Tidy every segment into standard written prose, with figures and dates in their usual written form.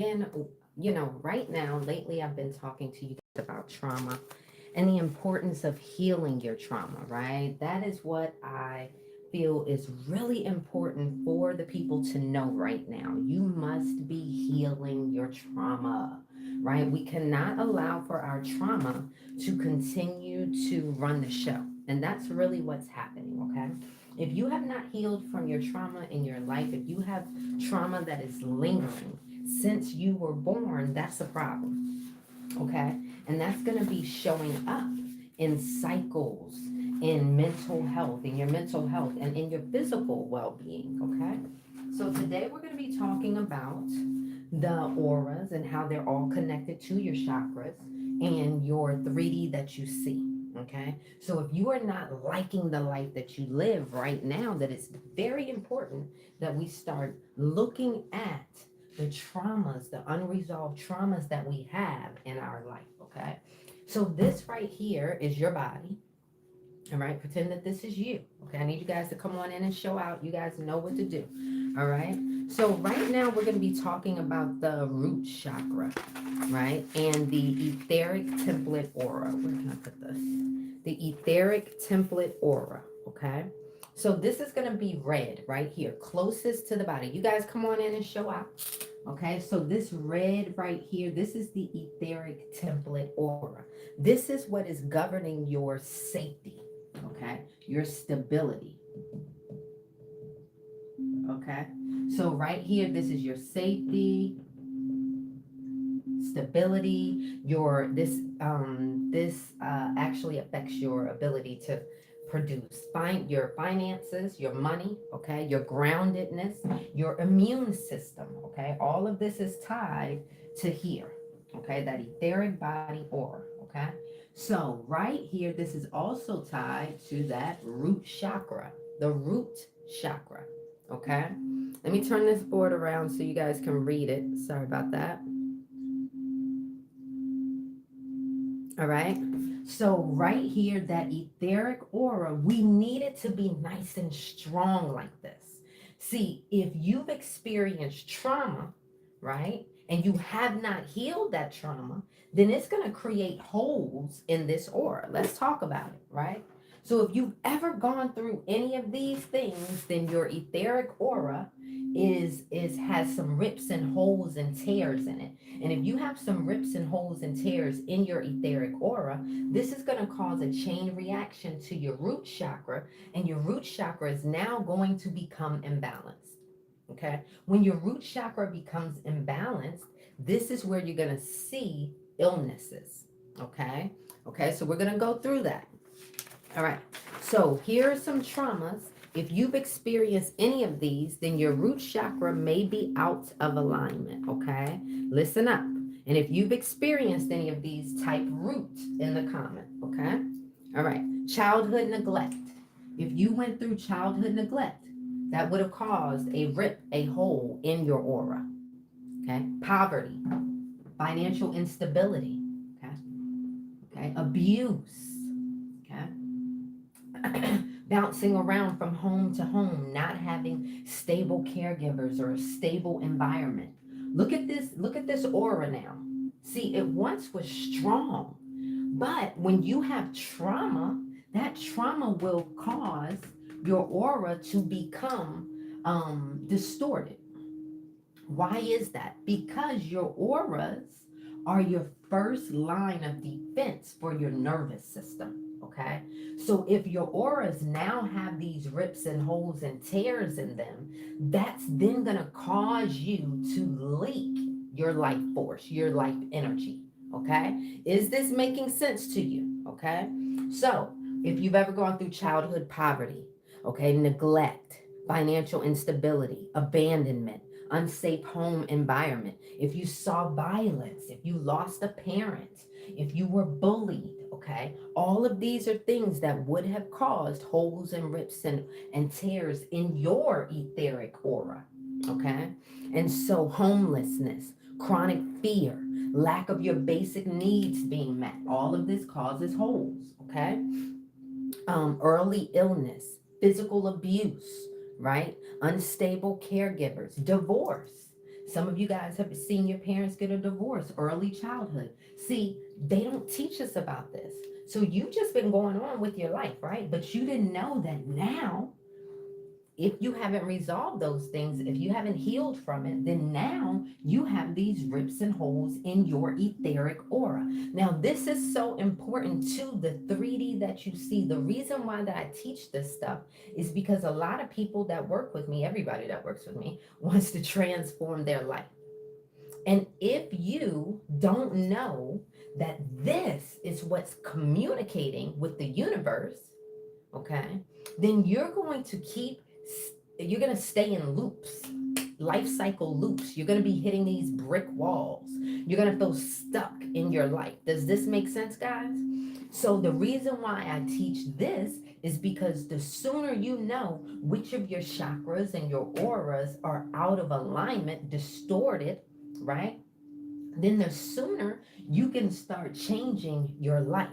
And, right now, lately, I've been talking to you guys about trauma and the importance of healing your trauma, right? That is what I feel is really important for the people to know right now. You must be healing your trauma, right? We cannot allow for our trauma to continue to run the show. And that's really what's happening, okay? If you have not healed from your trauma in your life, if you have trauma that is lingering since you were born, that's a problem, okay? And that's going to be showing up in cycles, in mental health, in your mental health, and in your physical well being, okay? So today we're going to be talking about the auras and how they're all connected to your chakras and your 3D that you see. Okay, so if you are not liking the life that you live right now, that it's very important that we start looking at the traumas, the unresolved traumas that we have in our life. Okay, so this right here is your body. All right, pretend that this is you. Okay, I need you guys to come on in and show out. You guys know what to do. All right, so right now we're going to be talking about the root chakra, right? And the etheric template aura. Where can I put this? The etheric template aura, okay? So this is going to be red right here, closest to the body. You guys come on in and show out. Okay, so this red right here, this is the etheric template aura. This is what is governing your safety, okay? Your stability, okay? So right here, this is your safety, stability, this actually affects your ability to produce your finances, your money, okay, your groundedness, your immune system, okay. All of this is tied to here, okay, that etheric body aura, okay. So right here, this is also tied to that root chakra, the root chakra, okay. Let me turn this board around so you guys can read it. Sorry about that. All right. So right here, that etheric aura, we need it to be nice and strong like this. See, if you've experienced trauma, right, and you have not healed that trauma, then it's going to create holes in this aura. Let's talk about it, right? So if you've ever gone through any of these things, then your etheric aura is has some rips and holes and tears in it. And if you have some rips and holes and tears in your etheric aura, this is going to cause a chain reaction to your root chakra, and your root chakra is now going to become imbalanced. Okay. When your root chakra becomes imbalanced, this is where you're going to see illnesses. Okay. Okay. So we're going to go through that. All right. So here are some traumas. If you've experienced any of these, then your root chakra may be out of alignment. Okay. Listen up. And if you've experienced any of these, type root in the comment. Okay. All right. Childhood neglect. If you went through childhood neglect, that would have caused a rip, a hole in your aura. Okay. Poverty, financial instability. Okay. Okay. Abuse. Okay. Bouncing around from home to home, not having stable caregivers or a stable environment. Look at this aura now. See, it once was strong, but when you have trauma, that trauma will cause your aura to become distorted. Why is that? Because your auras are your first line of defense for your nervous system. Okay. So if your auras now have these rips and holes and tears in them, that's then going to cause you to leak your life force, your life energy. Okay. Is this making sense to you? Okay. So if you've ever gone through childhood poverty, okay, neglect, financial instability, abandonment, unsafe home environment, if you saw violence, if you lost a parent, if you were bullied, okay, all of these are things that would have caused holes and rips and tears in your etheric aura, okay? And so homelessness, chronic fear, lack of your basic needs being met, all of this causes holes, okay? Early illness, physical abuse, right? Unstable caregivers, divorce. Some of you guys have seen your parents get a divorce, early childhood. See, they don't teach us about this. So you've just been going on with your life, right? But you didn't know that now, if you haven't resolved those things, if you haven't healed from it, then now you have these rips and holes in your etheric aura. Now, this is so important to the 3D that you see. The reason why that I teach this stuff is because a lot of people that work with me, everybody that works with me, wants to transform their life. And if you don't know that this is what's communicating with the universe, okay, then you're going to stay in loops, life cycle loops. You're going to be hitting these brick walls. You're going to feel stuck in your life. Does this make sense, guys? So the reason why I teach this is because the sooner you know which of your chakras and your auras are out of alignment, distorted, right? Then the sooner you can start changing your life,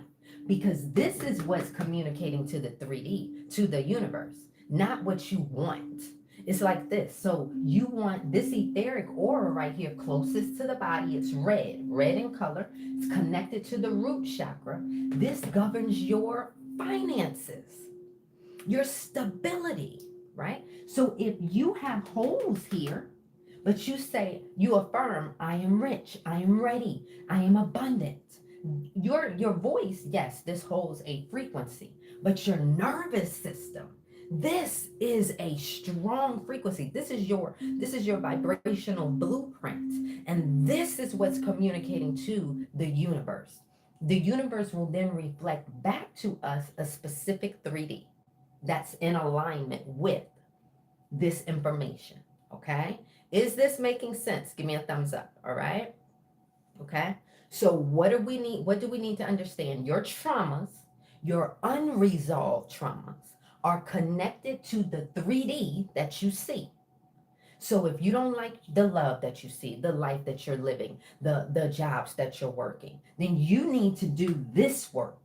because this is what's communicating to the 3D, to the universe, not what you want. It's like this. So you want this etheric aura right here, closest to the body. It's red in color. It's connected to the root chakra. This governs your finances, your stability, right? So if you have holes here, but you say, you affirm, I am rich, I am ready, I am abundant. Your voice, yes, this holds a frequency, but your nervous system, this is a strong frequency. This is your vibrational blueprint. And this is what's communicating to the universe. The universe will then reflect back to us a specific 3D that's in alignment with this information. Okay? Is this making sense? Give me a thumbs up. All right? Okay? So what do we need? What do we need to understand? Your traumas, your unresolved traumas, are connected to the 3D that you see. So if you don't like the love that you see, the life that you're living, the jobs that you're working, then you need to do this work.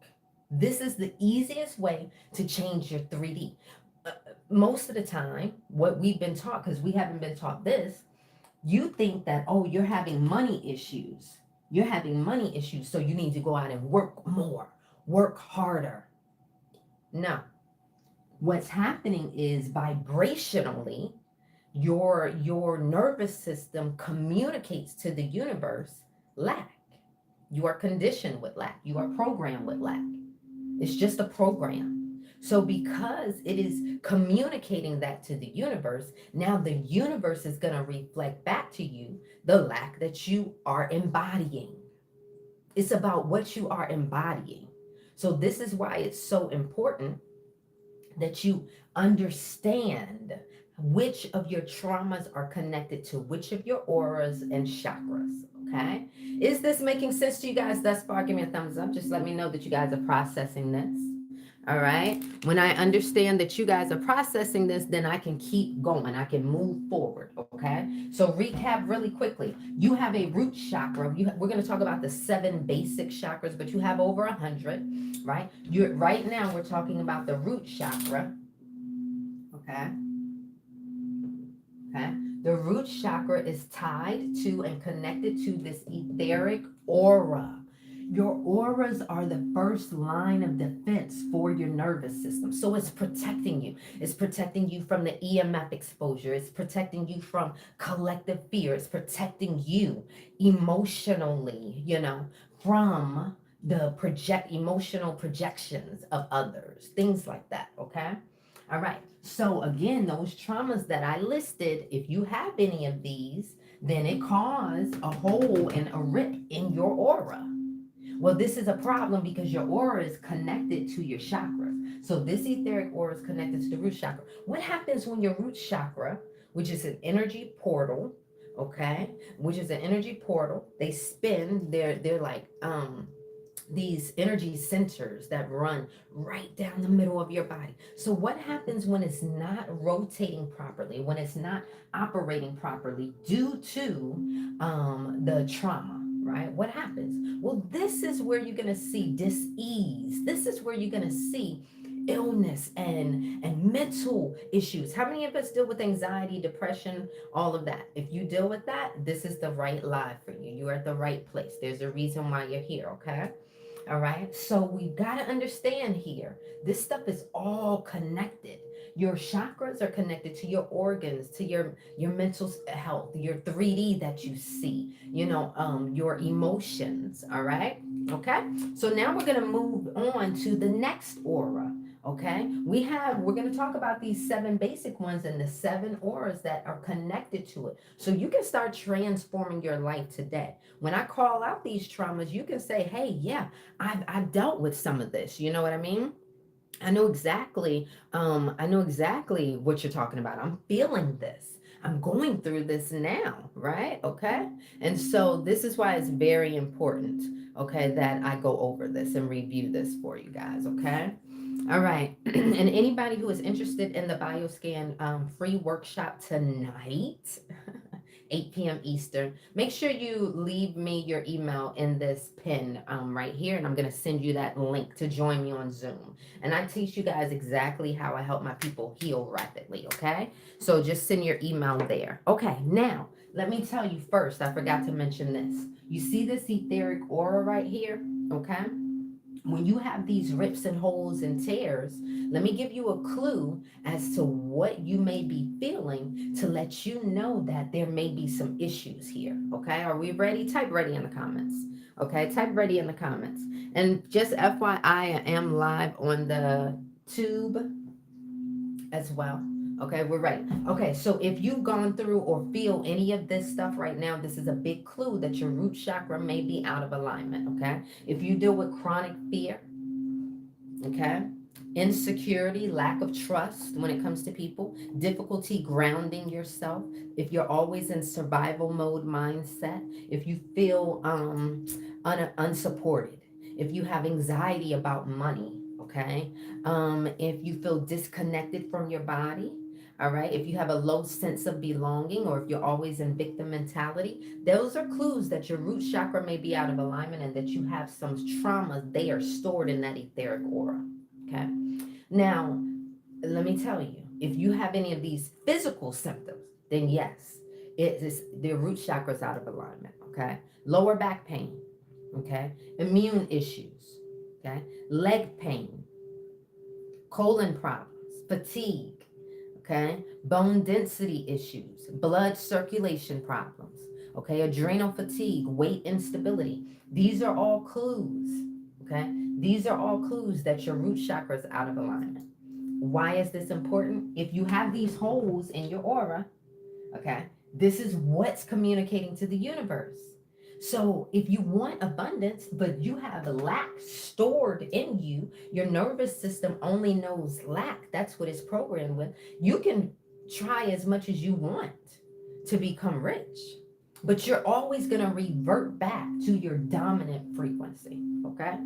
This is the easiest way to change your 3D. Most of the time, what we've been taught, because we haven't been taught this, you think that, oh, you're having money issues. You're having money issues, so you need to go out and work more, work harder. No. What's happening is vibrationally, your nervous system communicates to the universe lack. You are conditioned with lack. You are programmed with lack. It's just a program. So because it is communicating that to the universe, now the universe is going to reflect back to you the lack that you are embodying. It's about what you are embodying. So this is why it's so important that you understand which of your traumas are connected to which of your auras and chakras. Okay? Is this making sense to you guys thus far? Give me a thumbs up. Just let me know that you guys are processing this. All right. When I understand that you guys are processing this, then I can keep going. I can move forward. Okay. So recap really quickly. You have a root chakra. We're going to talk about the 7 basic chakras, but you have over 100, right? Right now we're talking about the root chakra. Okay. Okay. The root chakra is tied to and connected to this etheric aura. Your auras are the first line of defense for your nervous system. So it's protecting you. It's protecting you from the EMF exposure. It's protecting you from collective fear. It's protecting you emotionally, from the emotional projections of others, things like that. Okay. All right. So again, those traumas that I listed, if you have any of these, then it caused a hole and a rip in your aura. Well, this is a problem because your aura is connected to your chakras. So this etheric aura is connected to the root chakra. What happens when your root chakra, which is an energy portal, okay, they spin, they're like these energy centers that run right down the middle of your body. So what happens when it's not rotating properly, when it's not operating properly due to the trauma? Right? What happens? Well, this is where you're going to see dis-ease. This is where you're going to see illness and mental issues. How many of us deal with anxiety, depression, all of that? If you deal with that, this is the right live for you. You're at the right place. There's a reason why you're here, okay? All right. So we've got to understand here, this stuff is all connected. Your chakras are connected to your organs, to your mental health, your 3D that you see, your emotions. All right. Okay. So now we're going to move on to the next aura. Okay. We're going to talk about these 7 basic ones and the 7 auras that are connected to it. So you can start transforming your life today. When I call out these traumas, you can say, hey, yeah, I've dealt with some of this. You know what I mean? I know exactly what you're talking about. I'm feeling this. I'm going through this now, right? Okay. And so this is why it's very important, okay, that I go over this and review this for you guys, okay? All right. And anybody who is interested in the BioScan free workshop tonight, 8 p.m. Eastern. Make sure you leave me your email in this pin right here, and I'm going to send you that link to join me on Zoom. And I teach you guys exactly how I help my people heal rapidly, okay? So just send your email there. Okay, now, let me tell you first, I forgot to mention this. You see this etheric aura right here, okay? When you have these rips and holes and tears, let me give you a clue as to what you may be feeling to let you know that there may be some issues here. Okay, are we ready? Type ready in the comments. Okay, type ready in the comments. And just FYI, I am live on the tube as well. Okay, we're ready. Okay, so if you've gone through or feel any of this stuff right now, this is a big clue that your root chakra may be out of alignment. Okay, if you deal with chronic fear, okay, insecurity, lack of trust when it comes to people, difficulty grounding yourself, if you're always in survival mode mindset, if you feel unsupported, if you have anxiety about money, okay, if you feel disconnected from your body, all right, if you have a low sense of belonging, or if you're always in victim mentality, those are clues that your root chakra may be out of alignment and that you have some traumas. They are stored in that etheric aura. Okay. Now, let me tell you, if you have any of these physical symptoms, then yes, it is the root chakra is out of alignment. Okay. Lower back pain. Okay. Immune issues. Okay. Leg pain, colon problems, fatigue, okay, bone density issues, blood circulation problems, okay, adrenal fatigue, weight instability. These are all clues, okay? These are all clues that your root chakra is out of alignment. Why is this important? If you have these holes in your aura, okay, this is what's communicating to the universe. So if you want abundance, but you have lack stored in you, your nervous system only knows lack. That's what it's programmed with. You can try as much as you want to become rich, but you're always going to revert back to your dominant frequency, okay?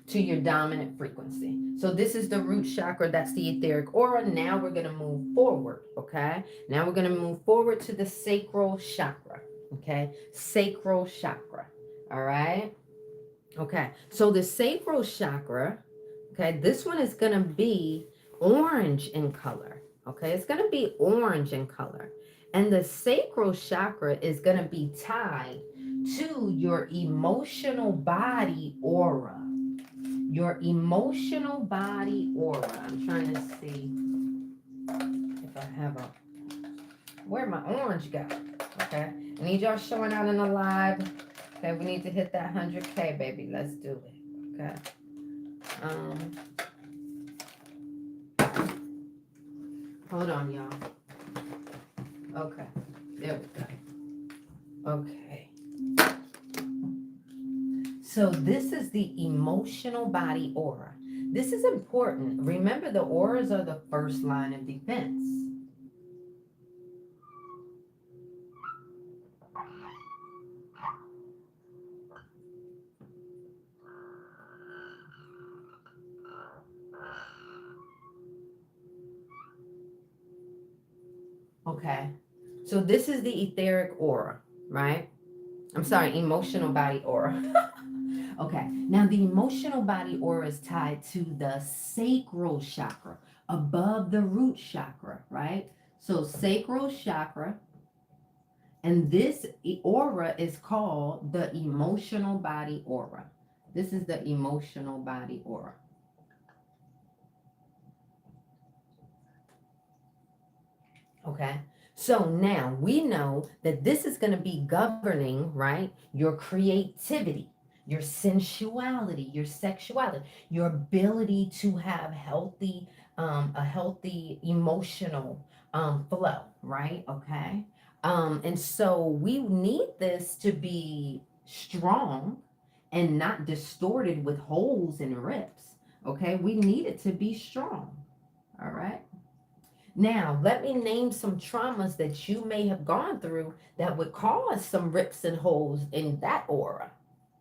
To your dominant frequency. So this is the root chakra. That's the etheric aura. Now we're going to move forward, okay? Now we're going to move forward to the sacral chakra. Okay, sacral chakra. All right. Okay, so the sacral chakra, okay, this one is going to be orange in color. Okay, it's going to be orange in color. And the sacral chakra is going to be tied to your emotional body aura. Your emotional body aura. I'm trying to see if I have a, where my orange go? Okay, I need y'all showing out in the live. Okay, we need to hit that 100K, baby. Let's do it. Okay. Hold on, y'all. Okay, there we go. Okay. So this is the emotional body aura. This is important. Remember, the auras are the first line of defense. Okay, so this is the etheric aura, right? I'm sorry, emotional body aura. Okay, now the emotional body aura is tied to the sacral chakra above the root chakra, right? So, sacral chakra, and this aura is called the emotional body aura. This is the emotional body aura. Okay. So now we know that this is going to be governing, right? Your creativity, your sensuality, your sexuality, your ability to have a healthy emotional flow, right? Okay. And so we need this to be strong and not distorted with holes and rips. Okay. We need it to be strong. All right. Now, let me name some traumas that you may have gone through that would cause some rips and holes in that aura.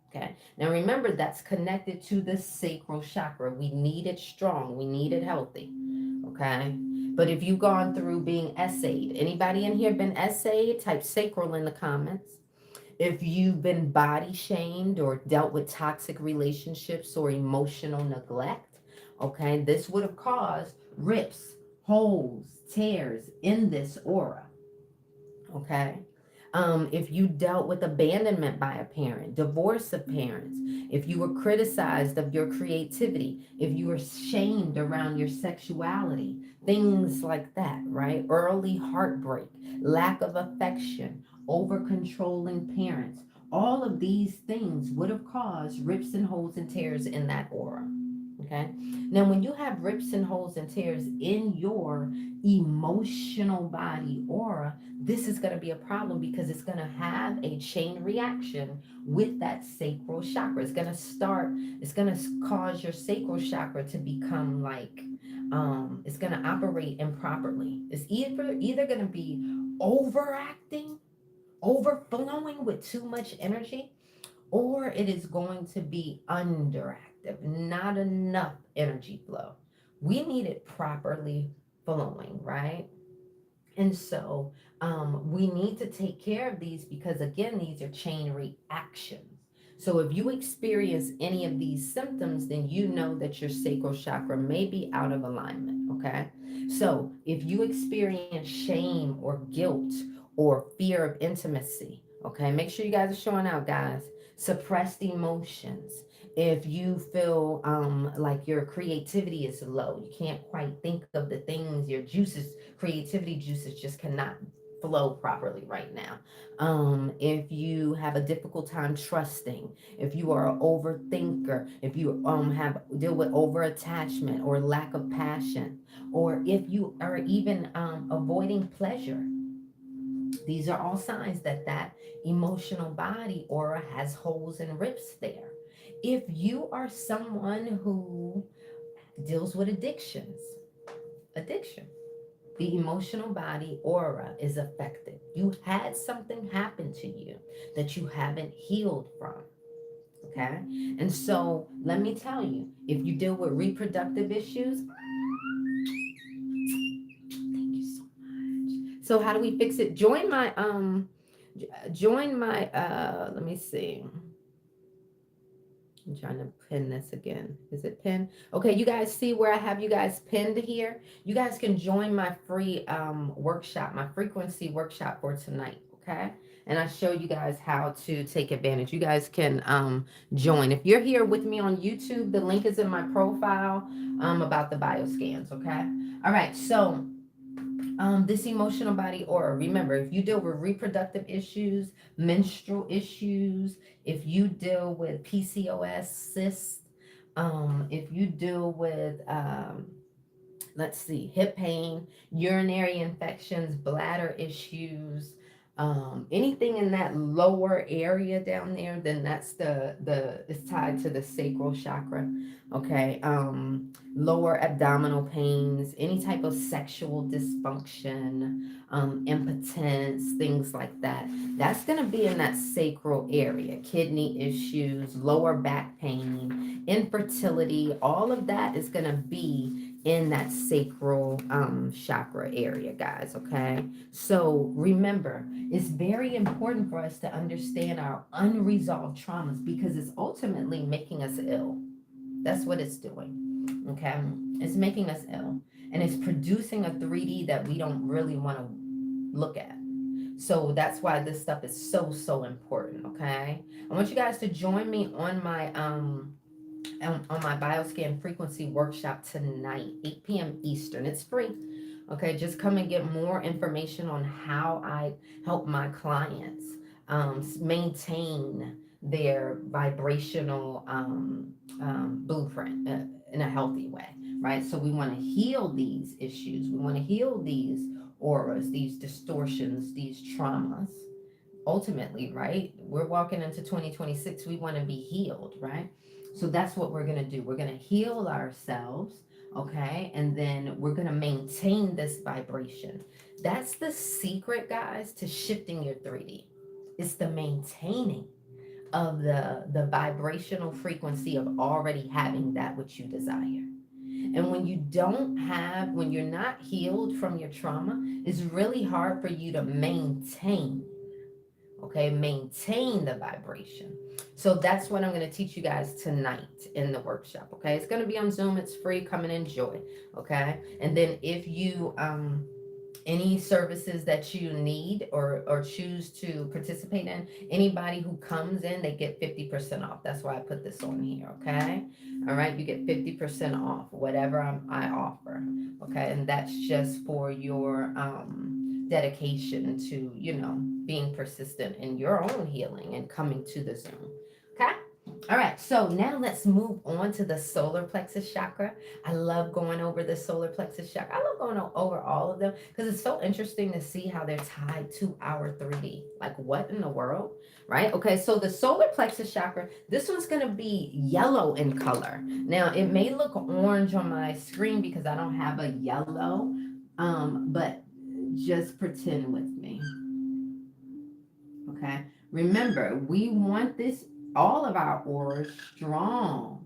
Okay. Now, remember, that's connected to the sacral chakra. We need it strong, we need it healthy. Okay. But if you've gone through being essayed, anybody in here been essayed? Type sacral in the comments. If you've been body shamed or dealt with toxic relationships or emotional neglect, okay, this would have caused rips, holes, tears in this aura, okay? If you dealt with abandonment by a parent, divorce of parents, if you were criticized of your creativity, if you were shamed around your sexuality, things like that, right? Early heartbreak, lack of affection, over controlling parents, all of these things would have caused rips and holes and tears in that aura. Okay. Now, when you have rips and holes and tears in your emotional body aura, this is going to be a problem because it's going to have a chain reaction with that sacral chakra. It's going to cause your sacral chakra to become like, it's going to operate improperly. It's either going to be overacting, overflowing with too much energy, or it is going to be underactive, not enough energy flow. We need it properly flowing, right? And so we need to take care of these because, again, these are chain reactions. So if you experience any of these symptoms, then you know that your sacral chakra may be out of alignment, okay? So if you experience shame or guilt or fear of intimacy, okay, make sure you guys are showing out, guys. Suppressed emotions. If you feel like your creativity is low, you can't quite think of the things, your juices, creativity juices just cannot flow properly right now. If you have a difficult time trusting, if you are an overthinker, if you have deal with over attachment or lack of passion, or if you are even avoiding pleasure, these are all signs that that emotional body aura has holes and rips there. If you are someone who deals with addiction, the emotional body aura is affected. You had something happen to you that you haven't healed from. Okay. And so let me tell you, if you deal with reproductive issues, thank you so much. So how do we fix it? Join my let me see. I'm trying to pin this again. Is it pinned? Okay, you guys see where I have you guys pinned here? You guys can join my free workshop, my frequency workshop for tonight, okay? And I show you guys how to take advantage. You guys can join. If you're here with me on YouTube, the link is in my profile about the bioscans, okay? All right, so this emotional body aura. Remember, if you deal with reproductive issues, menstrual issues, if you deal with PCOS, cysts, if you deal with, let's see, hip pain, urinary infections, bladder issues, anything in that lower area down there, then that's the it's tied to the sacral chakra. Okay. Lower abdominal pains, any type of sexual dysfunction, impotence, things like that. That's going to be in that sacral area. Kidney issues, lower back pain, infertility, all of that is going to be in that sacral chakra area, guys. Okay, so remember, it's very important for us to understand our unresolved traumas because it's ultimately making us ill. That's what it's doing. Okay, it's making us ill, and it's producing a 3D that we don't really want to look at. So that's why this stuff is so important. Okay, I want you guys to join me on my bioscan frequency workshop tonight, 8 p.m. Eastern. It's free. Okay, just come and get more information on how I help my clients maintain their vibrational blueprint in a healthy way, right? So we want to heal these issues. We want to heal these auras, these distortions, these traumas. Ultimately, right? We're walking into 2026. We want to be healed, right? So that's what we're going to do. We're going to heal ourselves, okay? And then we're going to maintain this vibration. That's the secret, guys, to shifting your 3D. It's the maintaining of the vibrational frequency of already having that which you desire. And when you don't have, when you're not healed from your trauma, it's really hard for you to maintain, okay, maintain the vibration. So that's what I'm going to teach you guys tonight in the workshop. Okay, it's going to be on Zoom. It's free. Come and enjoy. Okay, and then if you any services that you need or choose to participate in, anybody who comes in, they get 50% off. That's why I put this on here. Okay, all right, you get 50% off whatever I offer. Okay, and that's just for your dedication to, being persistent in your own healing and coming to the Zoom. Okay. All right, so now let's move on to the solar plexus chakra. I love going over the solar plexus chakra. I love going over all of them because it's so interesting to see how they're tied to our 3D. Like, what in the world, right? Okay, so the solar plexus chakra, this one's going to be yellow in color. Now, it may look orange on my screen because I don't have a yellow, but just pretend with me. Okay, remember, we want this, all of our auras strong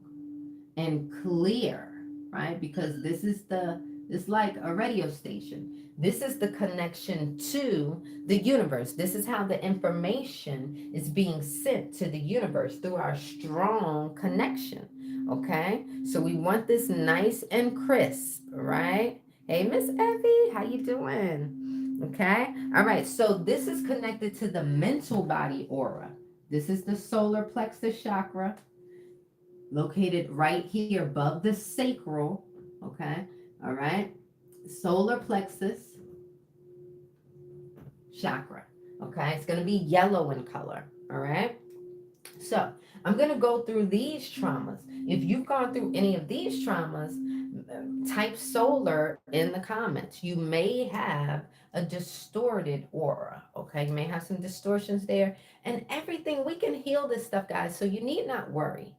and clear, right? Because it's like a radio station. This is the connection to the universe. This is how the information is being sent to the universe through our strong connection. Okay, so we want this nice and crisp, right? Hey, Miss Effie, how you doing? Okay, all right, so this is connected to the mental body aura. This is the solar plexus chakra, located right here above the sacral. Okay, all right, solar plexus chakra. Okay, it's going to be yellow in color. All right, so I'm going to go through these traumas. If you've gone through any of these traumas, type solar in the comments. You may have a distorted aura. Okay, you may have some distortions there, and everything, we can heal this stuff, guys, so you need not worry,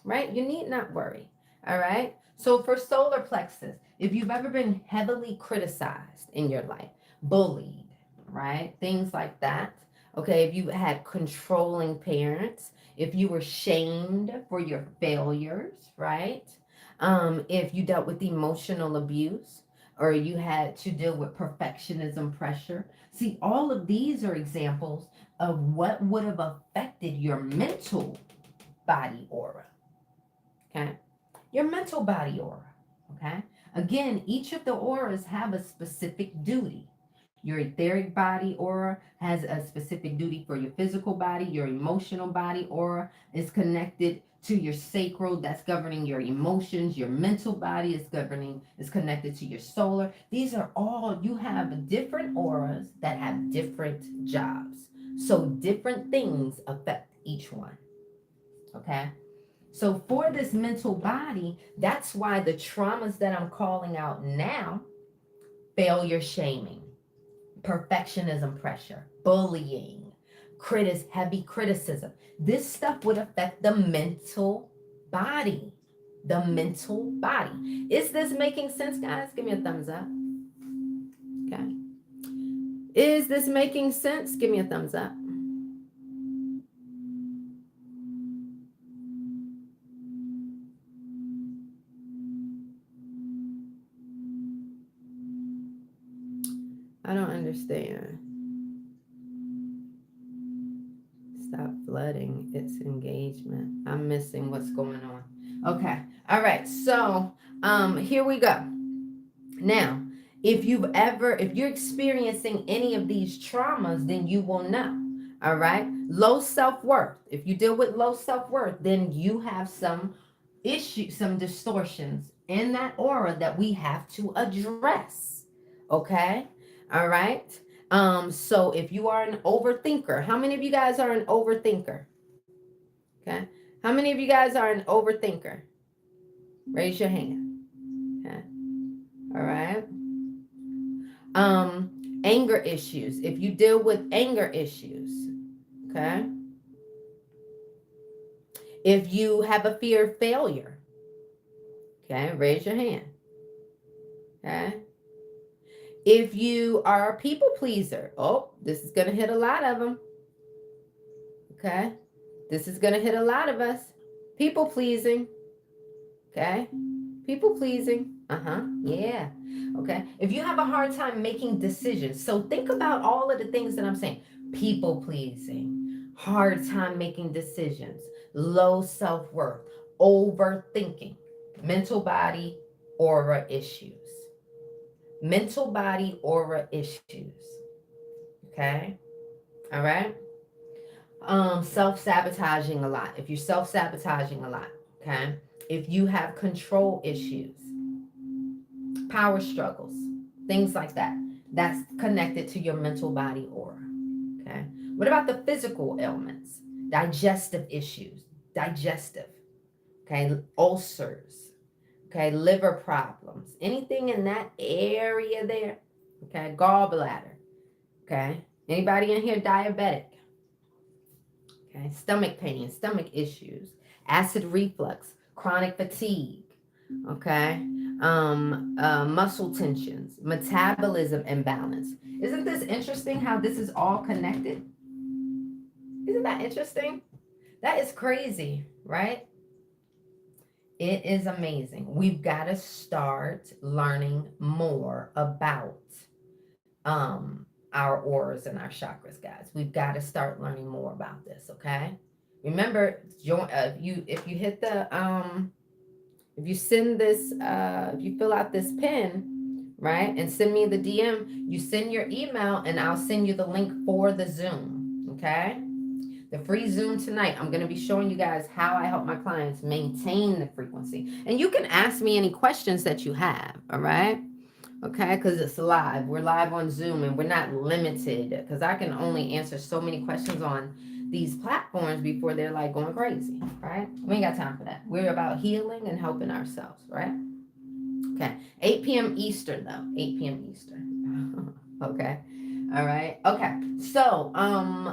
right? You need not worry. All right. So for solar plexus, if you've ever been heavily criticized in your life, bullied, right? Things like that. Okay. If you had controlling parents, if you were shamed for your failures, right? If you dealt with emotional abuse, or you had to deal with perfectionism pressure. See, all of these are examples of what would have affected your mental body aura. Okay, your mental body aura. Okay, again, each of the auras have a specific duty. Your etheric body aura has a specific duty for your physical body. Your emotional body aura is connected to your sacral, that's governing your emotions. Your mental body is connected to your solar. These are all, you have different auras that have different jobs. So different things affect each one. Okay. So for this mental body, that's why the traumas that I'm calling out now, failure shaming, perfectionism pressure, bullying, heavy criticism, this stuff would affect the mental body. The mental body. Is this making sense, guys? Give me a thumbs up. Okay. Is this making sense? Give me a thumbs up. I don't understand. Stop flooding its engagement. I'm missing what's going on. Okay. All right. So here we go. Now, if you're experiencing any of these traumas, then you will know. All right. Low self-worth. If you deal with low self-worth, then you have some issues, some distortions in that aura that we have to address. Okay. All right. So if you are an overthinker, how many of you guys are an overthinker? Okay. How many of you guys are an overthinker? Raise your hand. Okay. All right. Anger issues. If you deal with anger issues, okay. If you have a fear of failure, okay, raise your hand. Okay. If you are a people pleaser, oh, this is going to hit a lot of them. Okay. This is going to hit a lot of us. People pleasing. Okay. People pleasing. Yeah. Okay. If you have a hard time making decisions, so think about all of the things that I'm saying: people pleasing, hard time making decisions, low self worth, overthinking, mental body aura issues. Mental body aura issues. Okay. All right. Self-sabotaging a lot. If you're self-sabotaging a lot, okay. If you have control issues, power struggles, things like that, that's connected to your mental body aura. Okay. What about the physical ailments? Digestive issues, digestive, okay, ulcers, okay, liver problems, anything in that area there, okay, gallbladder, okay. Anybody in here diabetic? Okay, stomach pain, stomach issues, acid reflux, chronic fatigue, okay, muscle tensions, metabolism imbalance. Isn't this interesting how this is all connected? Isn't that interesting? That is crazy, right? It is amazing. We've got to start learning more about our auras and our chakras, guys. We've got to start learning more about this, okay? Remember, join if you hit the if you send this if you fill out this pin, right, and send me the DM, you send your email and I'll send you the link for the Zoom, okay? The free Zoom tonight. I'm going to be showing you guys how I help my clients maintain the frequency. And you can ask me any questions that you have, all right? Okay, because it's live. We're live on Zoom and we're not limited because I can only answer so many questions on these platforms before they're like going crazy, right? We ain't got time for that. We're about healing and helping ourselves, right? Okay, 8 p.m. Eastern though, 8 p.m. Eastern. Okay, all right. Okay, so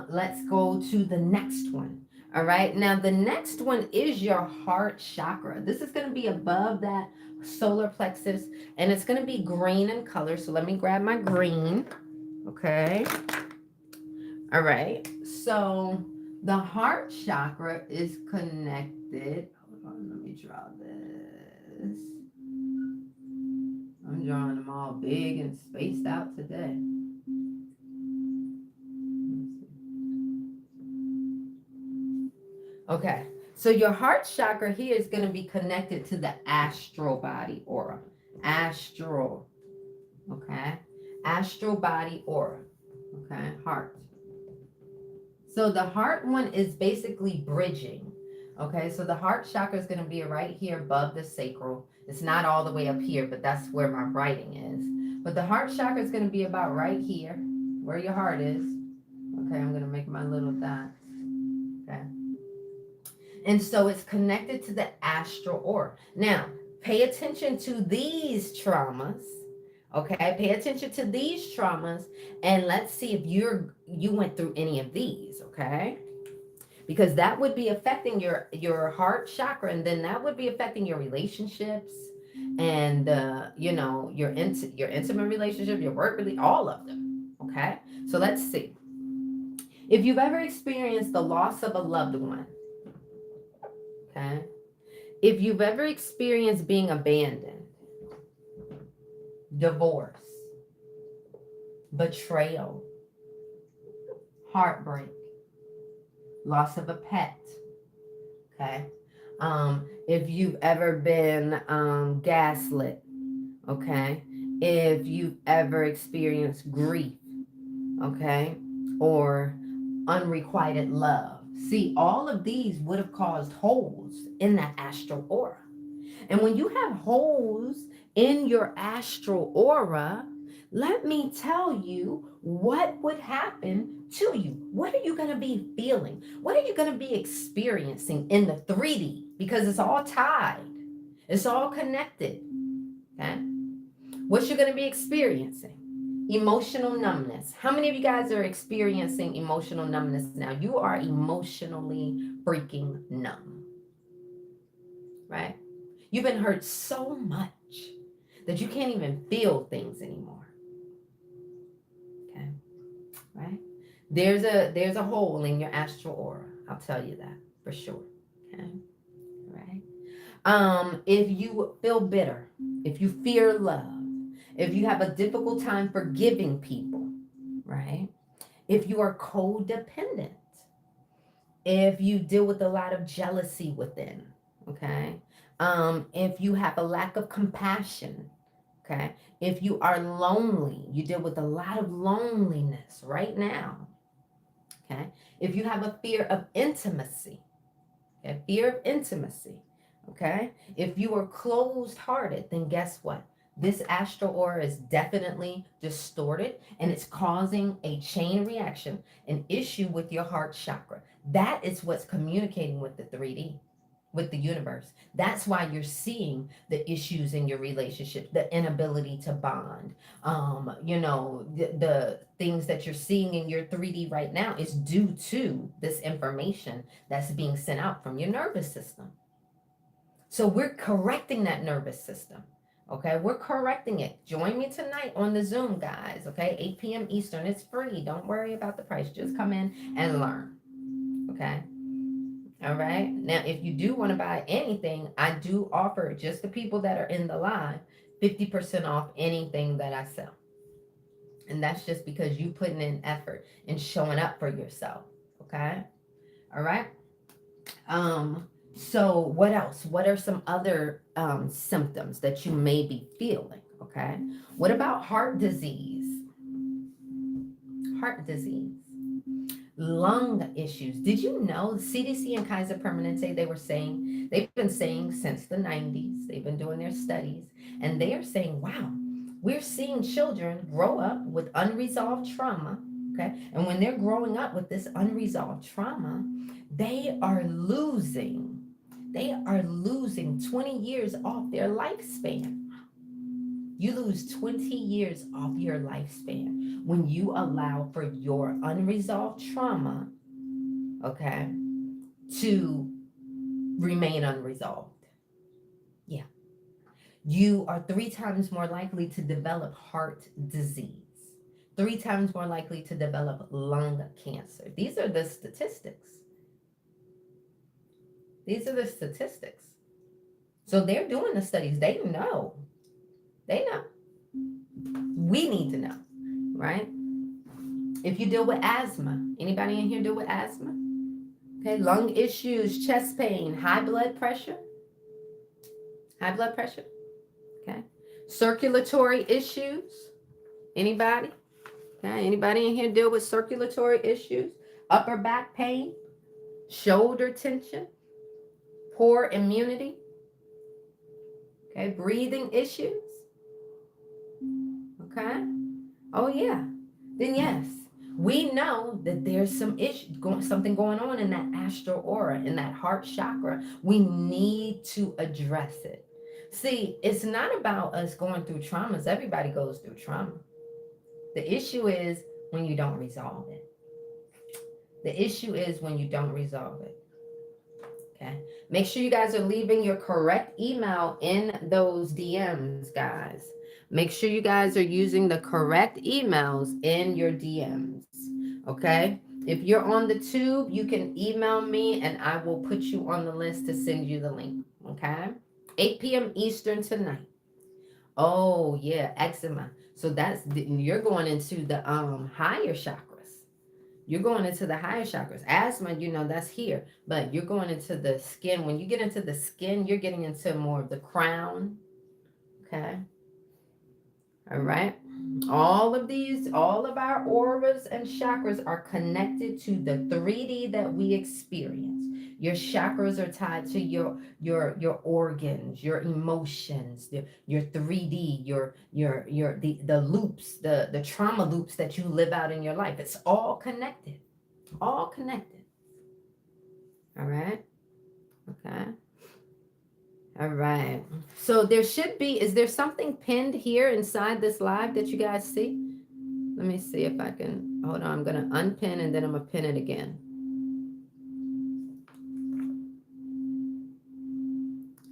let's go to the next one. All right, now the next one is your heart chakra. This is going to be above that solar plexus and it's going to be green in color. So let me grab my green. Okay. All right. So the heart chakra is connected. Hold on, let me draw this. I'm drawing them all big and spaced out today. Okay. So your heart chakra here is going to be connected to the astral body aura. Astral. Okay. Astral body aura. Okay. Heart. So the heart one is basically bridging. Okay. So the heart chakra is going to be right here above the sacral. It's not all the way up here, but that's where my writing is. But the heart chakra is going to be about right here, where your heart is. Okay. I'm going to make my little dots. Okay. And so it's connected to the astral aura. Now, pay attention to these traumas. Okay, pay attention to these traumas and let's see if you went through any of these, okay? Because that would be affecting your heart chakra and then that would be affecting your relationships and your intimate relationship, your work really all of them, okay? So let's see. If you've ever experienced the loss of a loved one, okay? If you've ever experienced being abandoned, divorce, betrayal, heartbreak, loss of a pet. Okay. If you've ever been gaslit, okay, if you've ever experienced grief, okay, or unrequited love. See, all of these would have caused holes in that astral aura. And when you have holes in your astral aura, let me tell you what would happen to you. What are you going to be feeling? What are you going to be experiencing in the 3D? Because it's all tied, it's all connected. Okay. What you're going to be experiencing? Emotional numbness. How many of you guys are experiencing emotional numbness now? You are emotionally freaking numb, right? You've been hurt so much that you can't even feel things anymore. Okay, right? There's a hole in your astral aura. I'll tell you that for sure. Okay, right? If you feel bitter, if you fear love, if you have a difficult time forgiving people, right? If you are codependent, if you deal with a lot of jealousy within, okay? If you have a lack of compassion, okay? If you are lonely, you deal with a lot of loneliness right now, okay? If you have a fear of intimacy, okay? Fear of intimacy, okay? If you are closed hearted, then guess what? This astral aura is definitely distorted and it's causing a chain reaction, an issue with your heart chakra. That is what's communicating with the 3D, with the universe. That's why you're seeing the issues in your relationship, the inability to bond. The things that you're seeing in your 3D right now is due to this information that's being sent out from your nervous system. So we're correcting that nervous system. Okay, we're correcting it. Join me tonight on the Zoom, guys. Okay, 8 p.m. Eastern. It's free. Don't worry about the price. Just come in and learn. Okay. All right. Now, if you do want to buy anything, I do offer just the people that are in the live 50% off anything that I sell. And that's just because you putting in effort and showing up for yourself. Okay. All right. So what else? What are some other symptoms that you may be feeling? Okay. What about heart disease? Heart disease. Lung issues. Did you know the CDC and Kaiser Permanente, they've been saying since the 90s, they've been doing their studies, and they are saying, wow, we're seeing children grow up with unresolved trauma. Okay. And when they're growing up with this unresolved trauma, they are losing 20 years off their lifespan. You lose 20 years off your lifespan when you allow for your unresolved trauma, okay, to remain unresolved. Yeah. You are 3 times more likely to develop heart disease, 3 times more likely to develop lung cancer. These are the statistics. These are the statistics. So they're doing the studies. They know. They know. We need to know, right? If you deal with asthma, anybody in here deal with asthma? Okay, lung issues, chest pain, high blood pressure. High blood pressure. Okay. Circulatory issues. Anybody? Okay, anybody in here deal with circulatory issues? Upper back pain, shoulder tension, poor immunity. Okay, breathing issues. Okay. Oh yeah. Then yes, we know that there's something going on in that astral aura, in that heart chakra. We need to address it. See, it's not about us going through traumas. Everybody goes through trauma. The issue is when you don't resolve it. The issue is when you don't resolve it. Okay. Make sure you guys are leaving your correct email in those DMs, guys. Make sure you guys are using the correct emails in your DMs. Okay. If you're on the tube, you can email me and I will put you on the list to send you the link. Okay. 8 p.m. Eastern tonight. Oh, yeah, eczema. So you're going into the higher chakras. You're going into the higher chakras. Asthma, that's here, but you're going into the skin. When you get into the skin, you're getting into more of the crown. Okay. All right. All of our auras and chakras are connected to the 3D that we experience. Your chakras are tied to your organs, your emotions, your 3D, the loops, the trauma loops that you live out in your life. It's all connected. All connected. All right. Okay. All right. So is there something pinned here inside this live that you guys see? Let me see if I can, hold on. I'm going to unpin and then I'm going to pin it again.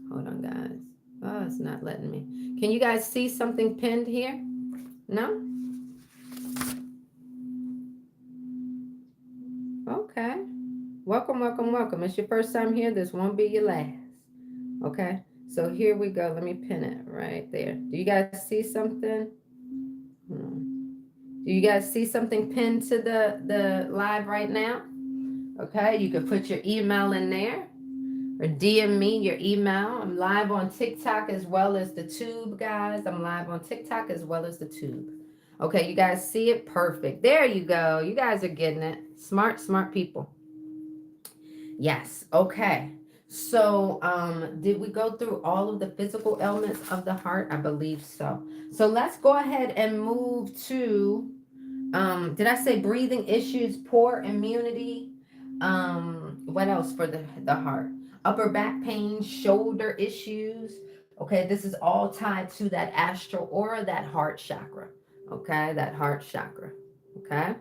Hold on, guys. Oh, it's not letting me. Can you guys see something pinned here? No? Okay. Welcome, welcome, welcome. It's your first time here. This won't be your last. Okay. So here we go. Let me pin it right there. Do you guys see something? Do you guys see something pinned to the live right now? Okay. You can put your email in there or DM me your email. I'm live on TikTok as well as the tube, guys. I'm live on TikTok as well as the tube. Okay. You guys see it? Perfect. There you go. You guys are getting it. Smart, smart people. Yes. Okay. So, did we go through all of the physical elements of the heart? I believe so. So let's go ahead and move to, did I say breathing issues, poor immunity? What else for the heart? Upper back pain, shoulder issues. Okay, this is all tied to that astral aura, that heart chakra. Okay, that heart chakra. Okay.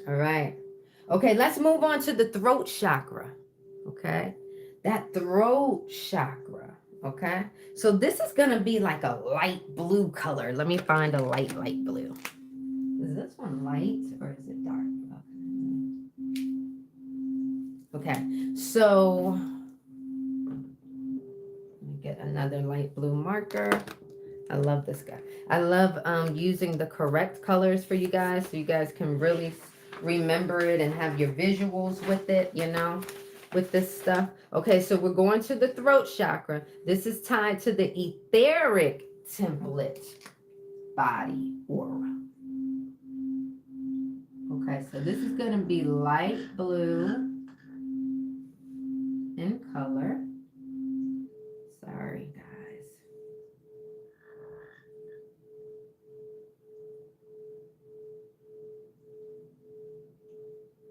All right. Okay, let's move on to the throat chakra. Okay, that throat chakra. Okay, so this is going to be like a light blue color. Let me find a light blue. Is this one light or is it dark? Okay, so let me get another light blue marker. I love this guy. I love using the correct colors for you guys so you guys can really remember it and have your visuals with it, with this stuff. Okay, so we're going to the throat chakra. This is tied to the etheric template body aura. Okay, so this is going to be light blue in color. Sorry, guys.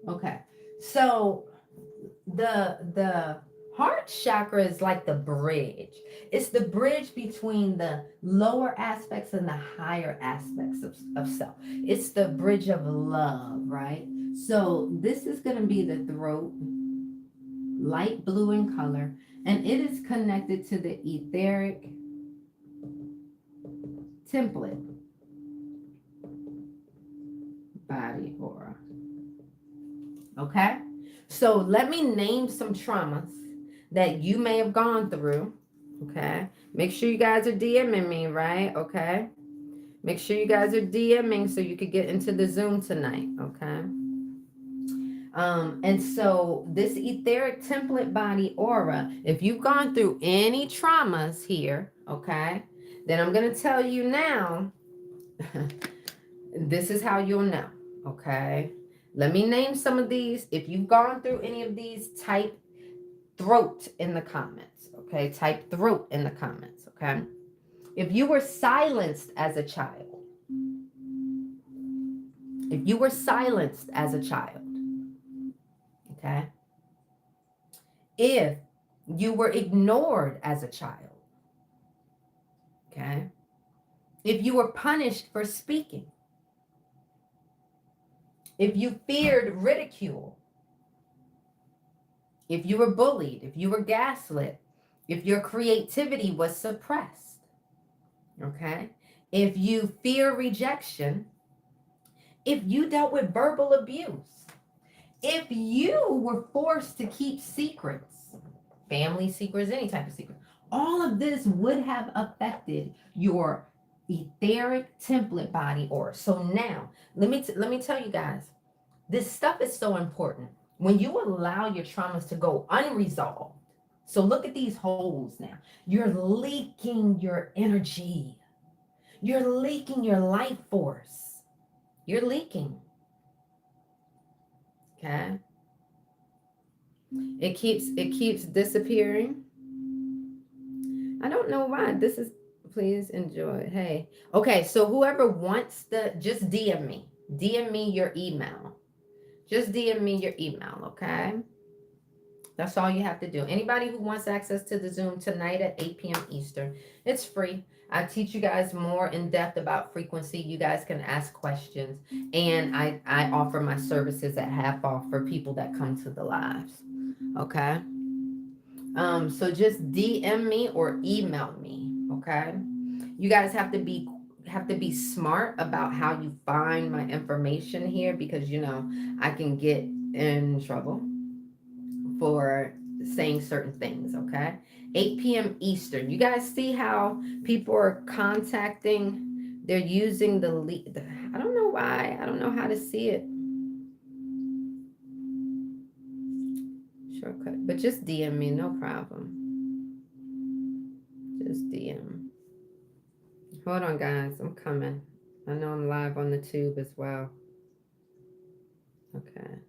Okay, so the heart chakra is like the bridge. It's the bridge between the lower aspects and the higher aspects of self. It's the bridge of love, right? So this is going to be the throat, light blue in color, and it is connected to the etheric template body aura. Okay? So let me name some traumas that you may have gone through. Okay. Make sure you guys are DMing me, right? Okay. Make sure you guys are DMing so you could get into the Zoom tonight. Okay. And so this etheric template body aura, if you've gone through any traumas here, okay, then I'm going to tell you now, this is how you'll know. Okay. Let me name some of these. If you've gone through any of these, type throat in the comments. Okay. Type throat in the comments. Okay. If you were silenced as a child, okay. If you were ignored as a child, okay. If you were punished for speaking, if you feared ridicule, if you were bullied, if you were gaslit, if your creativity was suppressed, okay? If you fear rejection, if you dealt with verbal abuse, if you were forced to keep secrets, family secrets, any type of secret, all of this would have affected your etheric template body aura. So now, let me tell you guys, this stuff is so important. When you allow your traumas to go unresolved, so look at these holes now. You're leaking your energy. You're leaking your life force. You're leaking. Okay? It keeps disappearing. I don't know why. This is, please enjoy. Hey. Okay, so whoever wants just DM me. DM me your email. Just DM me your email, okay? That's all you have to do. Anybody who wants access to the Zoom tonight at 8 p.m. Eastern, it's free. I teach you guys more in depth about frequency. You guys can ask questions. And I offer my services at half off for people that come to the lives. Okay? So just DM me or email me. Okay? You guys have to be smart about how you find my information here, because I can get in trouble for saying certain things. Okay, 8 p.m. Eastern. You guys see how people are contacting, they're using the lead. I don't know why, I don't know how to see it, shortcut, but just DM me, no problem. Just DM. Hold on, guys, I'm coming. I know I'm live on the tube as well. Okay.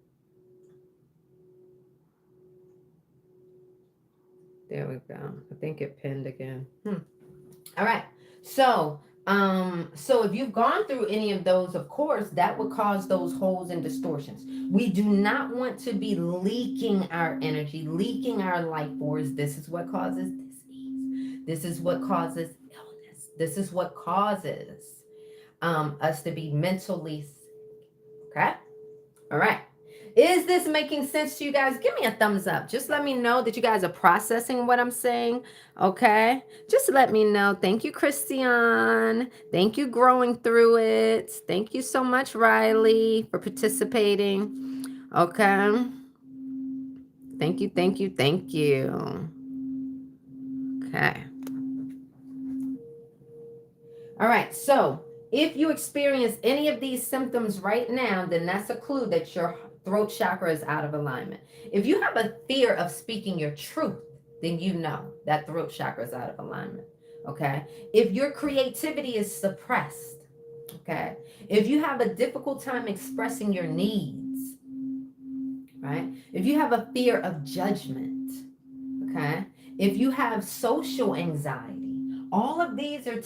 There we go. I think it pinned again. All right. So if you've gone through any of those, of course, that would cause those holes and distortions. We do not want to be leaking our energy, leaking our life force. This is what causes disease. This is what causes illness. This is what causes us to be mentally sick. Okay. All right. Is this making sense to you guys? Give me a thumbs up. Just let me know that you guys are processing what I'm saying. Okay. Just let me know. Thank you, Christian. Thank you, Growing Through It. Thank you so much, Riley, for participating. Okay. Thank you, thank you, thank you. Okay. All right. So if you experience any of these symptoms right now, then that's a clue that your throat chakra is out of alignment. If you have a fear of speaking your truth, then you know that throat chakra is out of alignment. Okay. If your creativity is suppressed, okay. If you have a difficult time expressing your needs, right. If you have a fear of judgment, okay. If you have social anxiety, all of these are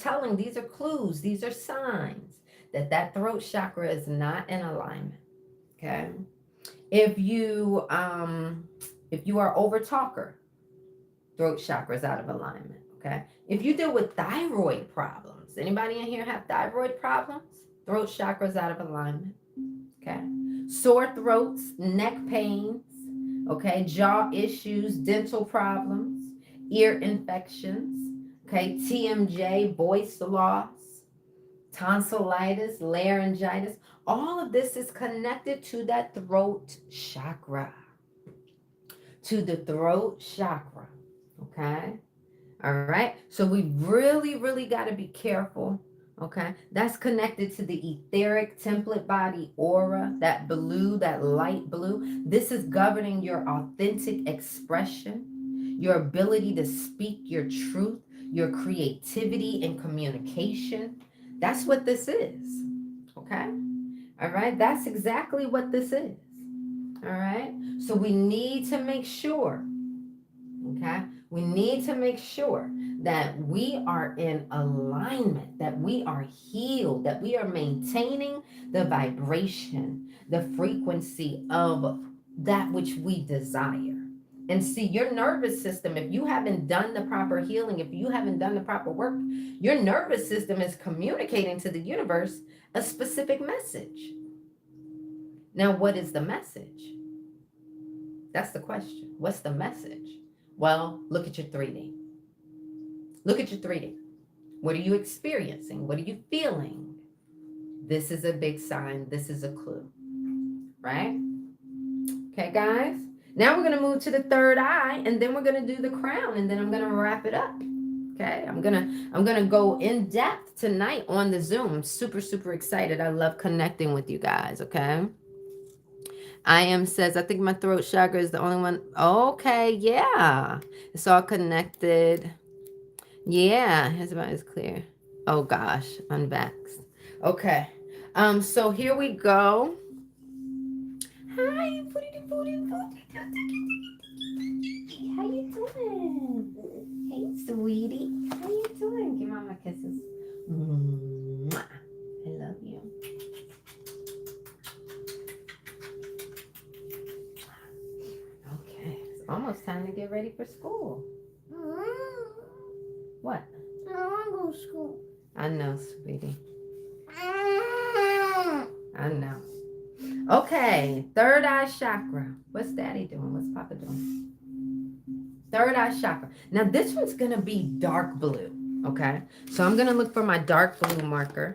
clues, these are signs that throat chakra is not in alignment. Okay. If you are over talker, throat chakra is out of alignment. Okay. If you deal with thyroid problems, anybody in here have thyroid problems? Throat chakra is out of alignment. Okay. Sore throats, neck pains, okay, jaw issues, dental problems, ear infections, okay, TMJ, voice loss, tonsillitis, laryngitis. All of this is connected to that throat chakra. To the throat chakra. Okay. All right. So we really, really got to be careful. Okay. That's connected to the etheric template body aura, that blue, that light blue. This is governing your authentic expression, your ability to speak your truth, your creativity and communication. That's what this is. Okay. All right. That's exactly what this is. All right. So we need to make sure. Okay. We need to make sure that we are in alignment, that we are healed, that we are maintaining the vibration, the frequency of that which we desire. And see, your nervous system, if you haven't done the proper healing, if you haven't done the proper work, your nervous system is communicating to the universe a specific message. Now, what is the message? That's the question. What's the message? Well, look at your 3D. Look at your 3D. What are you experiencing? What are you feeling? This is a big sign. This is a clue. Right? Okay, guys? Now we're going to move to the third eye, and then we're going to do the crown, and then I'm going to wrap it up. Okay, I'm gonna go in depth tonight on the Zoom. I'm super, super excited. I love connecting with you guys. Okay. I am says, I think my throat chakra is the only one. Okay, yeah. It's all connected. Yeah, his about is clear. Oh gosh, unvaxxed. Okay. So here we go. Hi, booty. How you doing? Hey, sweetie. How you doing? Give mama kisses. Mwah. I love you. Okay, it's almost time to get ready for school. What? I want to go to school. I know, sweetie. I know. Okay, third eye chakra. What's daddy doing? What's papa doing? Third eye chakra. Now this one's gonna be dark blue. Okay, so I'm gonna look for my dark blue marker.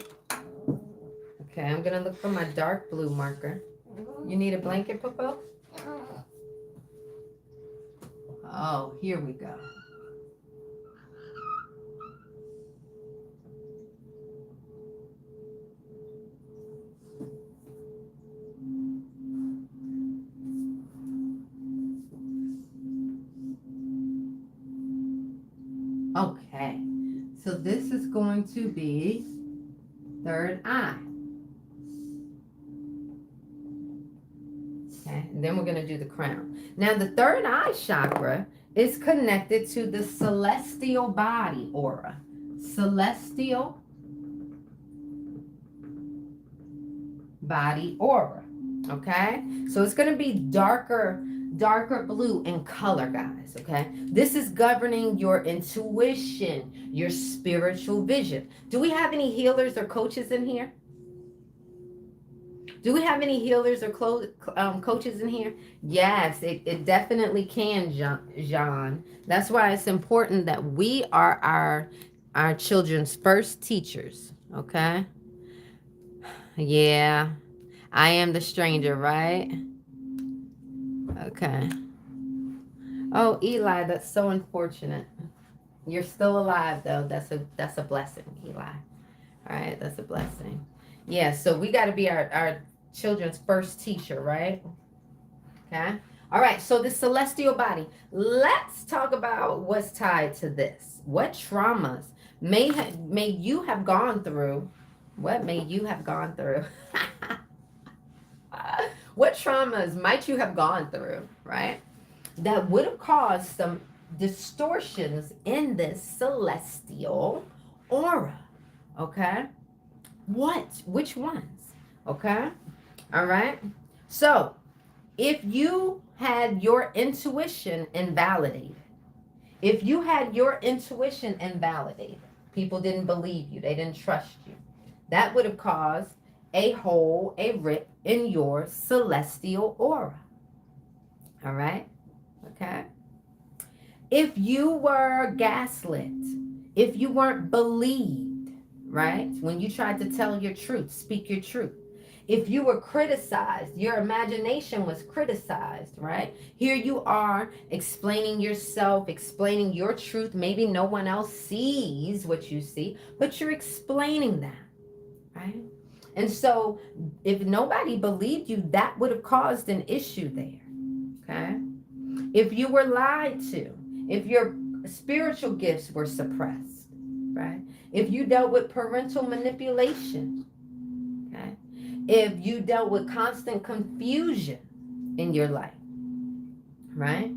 Okay, I'm gonna look for my dark blue marker. You need a blanket, Popo? Oh, here we go. Okay, so this is going to be third eye. Okay, and then we're going to do the crown. Now, the third eye chakra is connected to the celestial body aura. Celestial body aura. Okay, so it's going to be darker blue in color, guys. Okay, this is governing your intuition, your spiritual vision. Do we have any healers or coaches in here? Do we have any healers or coaches in here? Yes, it definitely can, Jean. That's why it's important that we are our children's first teachers. Okay. Yeah, I am the stranger, right? Okay. Oh, Eli, that's so unfortunate. You're still alive though. That's a blessing, Eli. All right, that's a blessing. Yeah, so we got to be our children's first teacher, right? Okay. All right, so the celestial body. Let's talk about what's tied to this. What traumas may you have gone through? What may you have gone through? What traumas might you have gone through, right? That would have caused some distortions in this celestial aura. Okay? Which ones? Okay? All right? So, if you had your intuition invalidated, people didn't believe you, they didn't trust you, that would have caused a hole, a rip in your celestial aura. All right? Okay? If you were gaslit, if you weren't believed, right? When you tried to tell your truth, speak your truth. If you were criticized, your imagination was criticized, right? Here you are explaining yourself, explaining your truth. Maybe no one else sees what you see, but you're explaining that, right? And so if nobody believed you, that would have caused an issue there, okay? If you were lied to, if your spiritual gifts were suppressed, right? If you dealt with parental manipulation, okay? If you dealt with constant confusion in your life, right?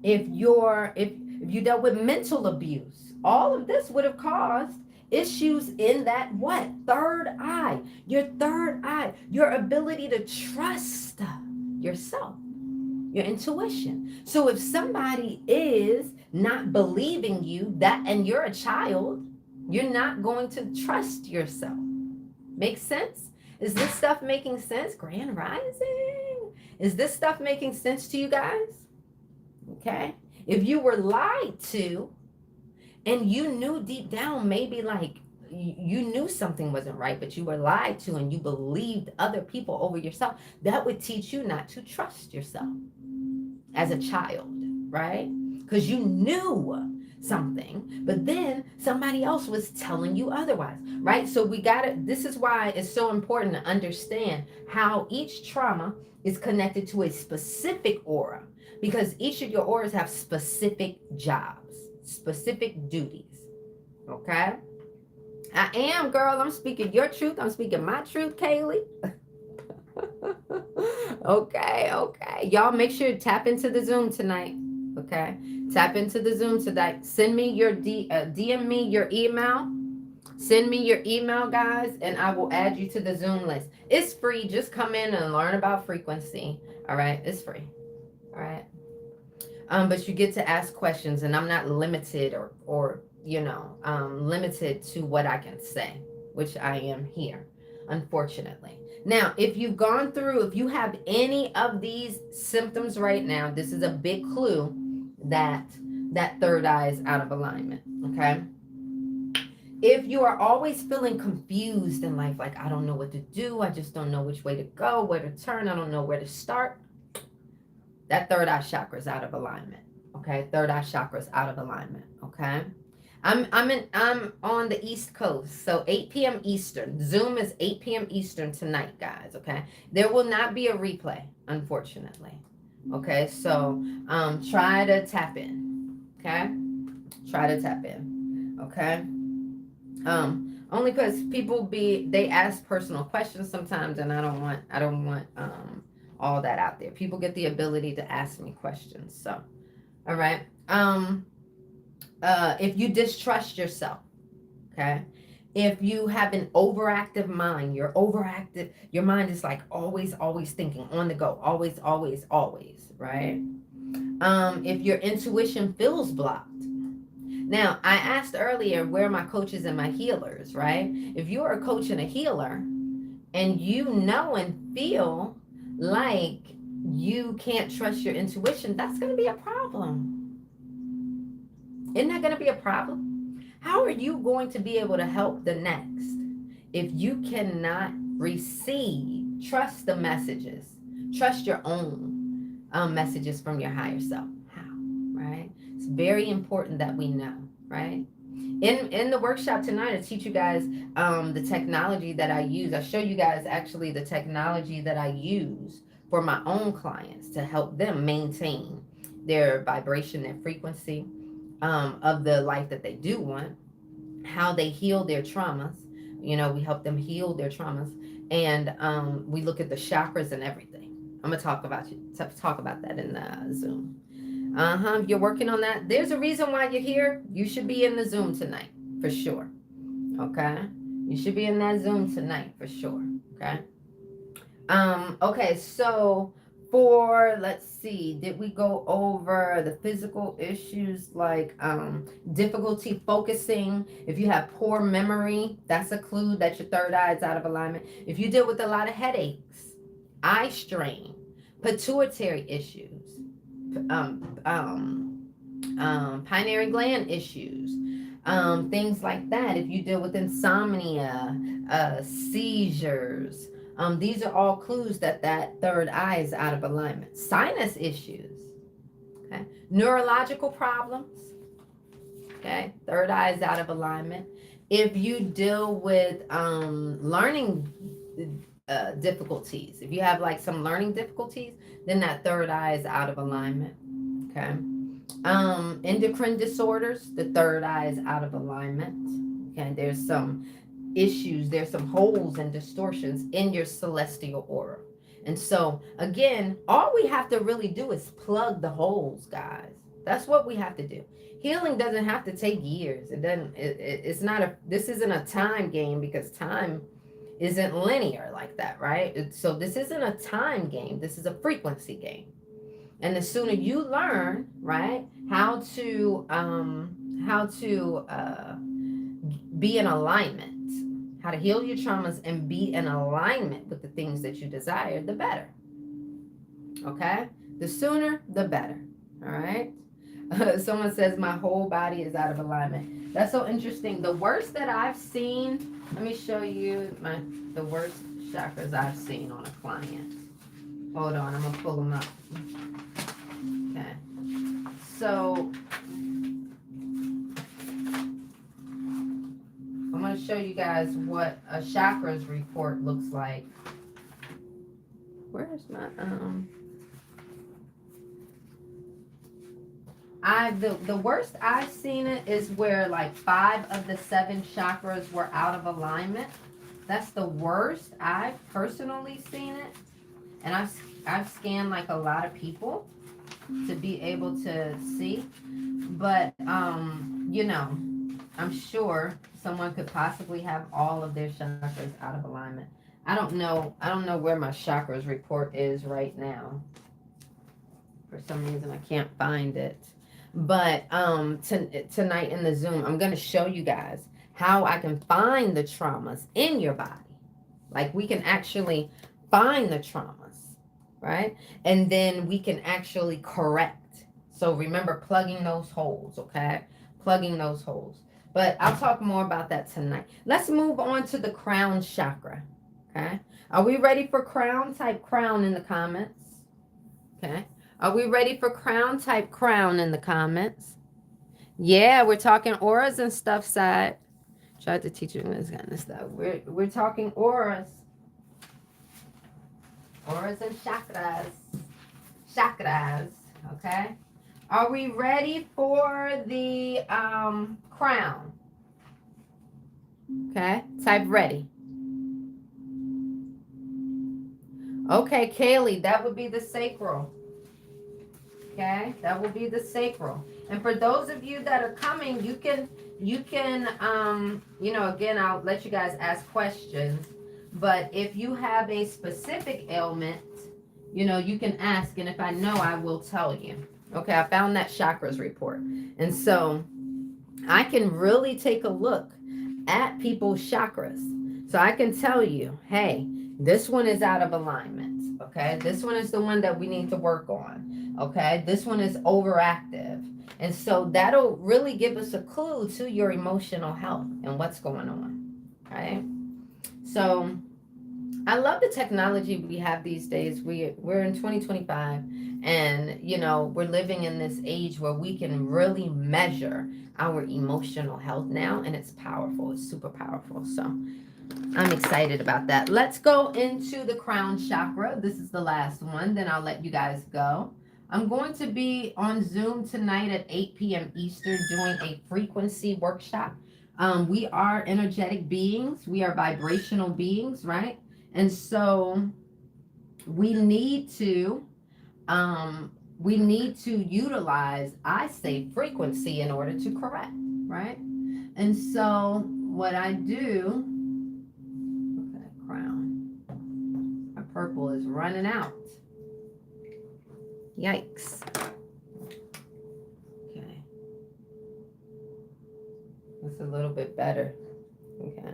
If you dealt with mental abuse, all of this would have caused issues in that what? Third eye. Your third eye, your ability to trust yourself, your intuition. So if somebody is not believing you, that and you're a child, you're not going to trust yourself. Makes sense? Is this stuff making sense? Grand Rising? Is this stuff making sense to you guys? Okay. If you were lied to and you knew deep down, maybe like you knew something wasn't right, but you were lied to and you believed other people over yourself, that would teach you not to trust yourself as a child, right? Because you knew something, but then somebody else was telling you otherwise, right? So this is why it's so important to understand how each trauma is connected to a specific aura, because each of your auras have specific jobs, specific duties, okay? I am, girl, I'm speaking your truth. I'm speaking my truth, Kaylee. Okay. Y'all make sure to tap into the Zoom tonight. Okay. Tap into the Zoom tonight. Send me your DM me your email. Send me your email, guys, and I will add you to the Zoom list. It's free. Just come in and learn about frequency. All right. It's free. All right. But you get to ask questions, and I'm not limited or limited to what I can say, which I am here, unfortunately. Now, if you have any of these symptoms right now, this is a big clue that third eye is out of alignment, okay? If you are always feeling confused in life, like, I don't know what to do, I just don't know which way to go, where to turn, I don't know where to start, that third eye chakra is out of alignment, okay? Third eye chakra is out of alignment, okay? I'm on the East Coast, so 8 p.m. Eastern. Zoom is 8 p.m. Eastern tonight, guys, okay? There will not be a replay, unfortunately, okay? So try to tap in, okay? Try to tap in, okay? Only because they ask personal questions sometimes, and I don't want all that out there. People get the ability to ask me questions, so, all right? If you distrust yourself, okay? If you have an overactive mind, your mind is like always thinking, on the go, always, right? If your intuition feels blocked. Now, I asked earlier, where are my coaches and my healers, right? If you're a coach and a healer, and you know and feel like you can't trust your intuition, that's going to be a problem. Isn't that going to be a problem? How are you going to be able to help the next if you cannot trust the messages, trust your own messages from your higher self? How, right? It's very important that we know, right? In the workshop tonight, I teach you guys the technology that I use. I show you guys actually the technology that I use for my own clients to help them maintain their vibration, their frequency, of the life that they do want, how they heal their traumas. We help them heal their traumas, and we look at the chakras and everything. I'm gonna talk about that in the Zoom. You're working on that. There's a reason why you're here. You should be in the Zoom tonight for sure. Okay, you should be in that Zoom tonight for sure. Okay. Okay, so let's see, did we go over the physical issues like difficulty focusing? If you have poor memory, that's a clue that your third eye is out of alignment. If you deal with a lot of headaches, eye strain, pituitary issues, pineal gland issues, things like that. If you deal with insomnia, seizures, these are all clues that third eye is out of alignment. Sinus issues, okay? Neurological problems, okay? Third eye is out of alignment. If you deal with learning difficulties, if you have like some learning difficulties, then that third eye is out of alignment, okay? Endocrine disorders, the third eye is out of alignment, okay? There's some issues, there's some holes and distortions in your celestial aura. And so again, all we have to really do is plug the holes, guys. That's what we have to do. Healing doesn't have to take years. This isn't a time game, because time isn't linear like that, right? So this isn't a time game, this is a frequency game. And the sooner you learn, right, how to be in alignment, how to heal your traumas and be in alignment with the things that you desire, the better. Okay? The sooner, the better. All right? Someone says my whole body is out of alignment. That's so interesting. The worst that I've seen, let me show you the worst chakras I've seen on a client. Hold on, I'm going to pull them up. Okay. So show you guys what a chakras report looks like. Where's my the worst I've seen it is where like 5 of the 7 chakras were out of alignment. That's the worst I've personally seen it. And I've scanned like a lot of people to be able to see. But you know, I'm sure someone could possibly have all of their chakras out of alignment. I don't know where my chakras report is right now. For some reason I can't find it. But tonight in the Zoom, I'm going to show you guys how I can find the traumas in your body. Like we can actually find the traumas, right? And then we can actually correct. So remember plugging those holes, okay? Plugging those holes. But I'll talk more about that tonight. Let's move on to the crown chakra, okay? Are we ready for crown? Type crown in the comments, okay? Are we ready for crown? Type crown in the comments. Yeah, we're talking auras and stuff, side. Tried to teach you this kind of stuff. We're talking auras. Auras and chakras. Chakras, okay? Are we ready for the crown? Okay, type ready. Okay, Kaylee, that would be the sacral. Okay, that will be the sacral. And for those of you that are coming, you can, you know, again, I'll let you guys ask questions. But if you have a specific ailment, you know, you can ask. And if I know, I will tell you. Okay, I found that chakras report. And so I can really take a look at people's chakras. So I can tell you, hey, this one is out of alignment. Okay, this one is the one that we need to work on. Okay, this one is overactive. And so that'll really give us a clue to your emotional health and what's going on. Right? So I love the technology we have these days. We're in 2025, and you know, we're living in this age where we can really measure our emotional health now, and it's powerful. It's super powerful. So I'm excited about that. Let's go into the crown chakra. This is the last one, then I'll let you guys go. I'm going to be on Zoom tonight at 8 p.m. Eastern doing a frequency workshop. We are energetic beings. We are vibrational beings, right? And so we need to utilize, I say, frequency in order to correct, right? And so what I do, okay, crown, my purple is running out. Yikes. Okay. That's a little bit better. Okay.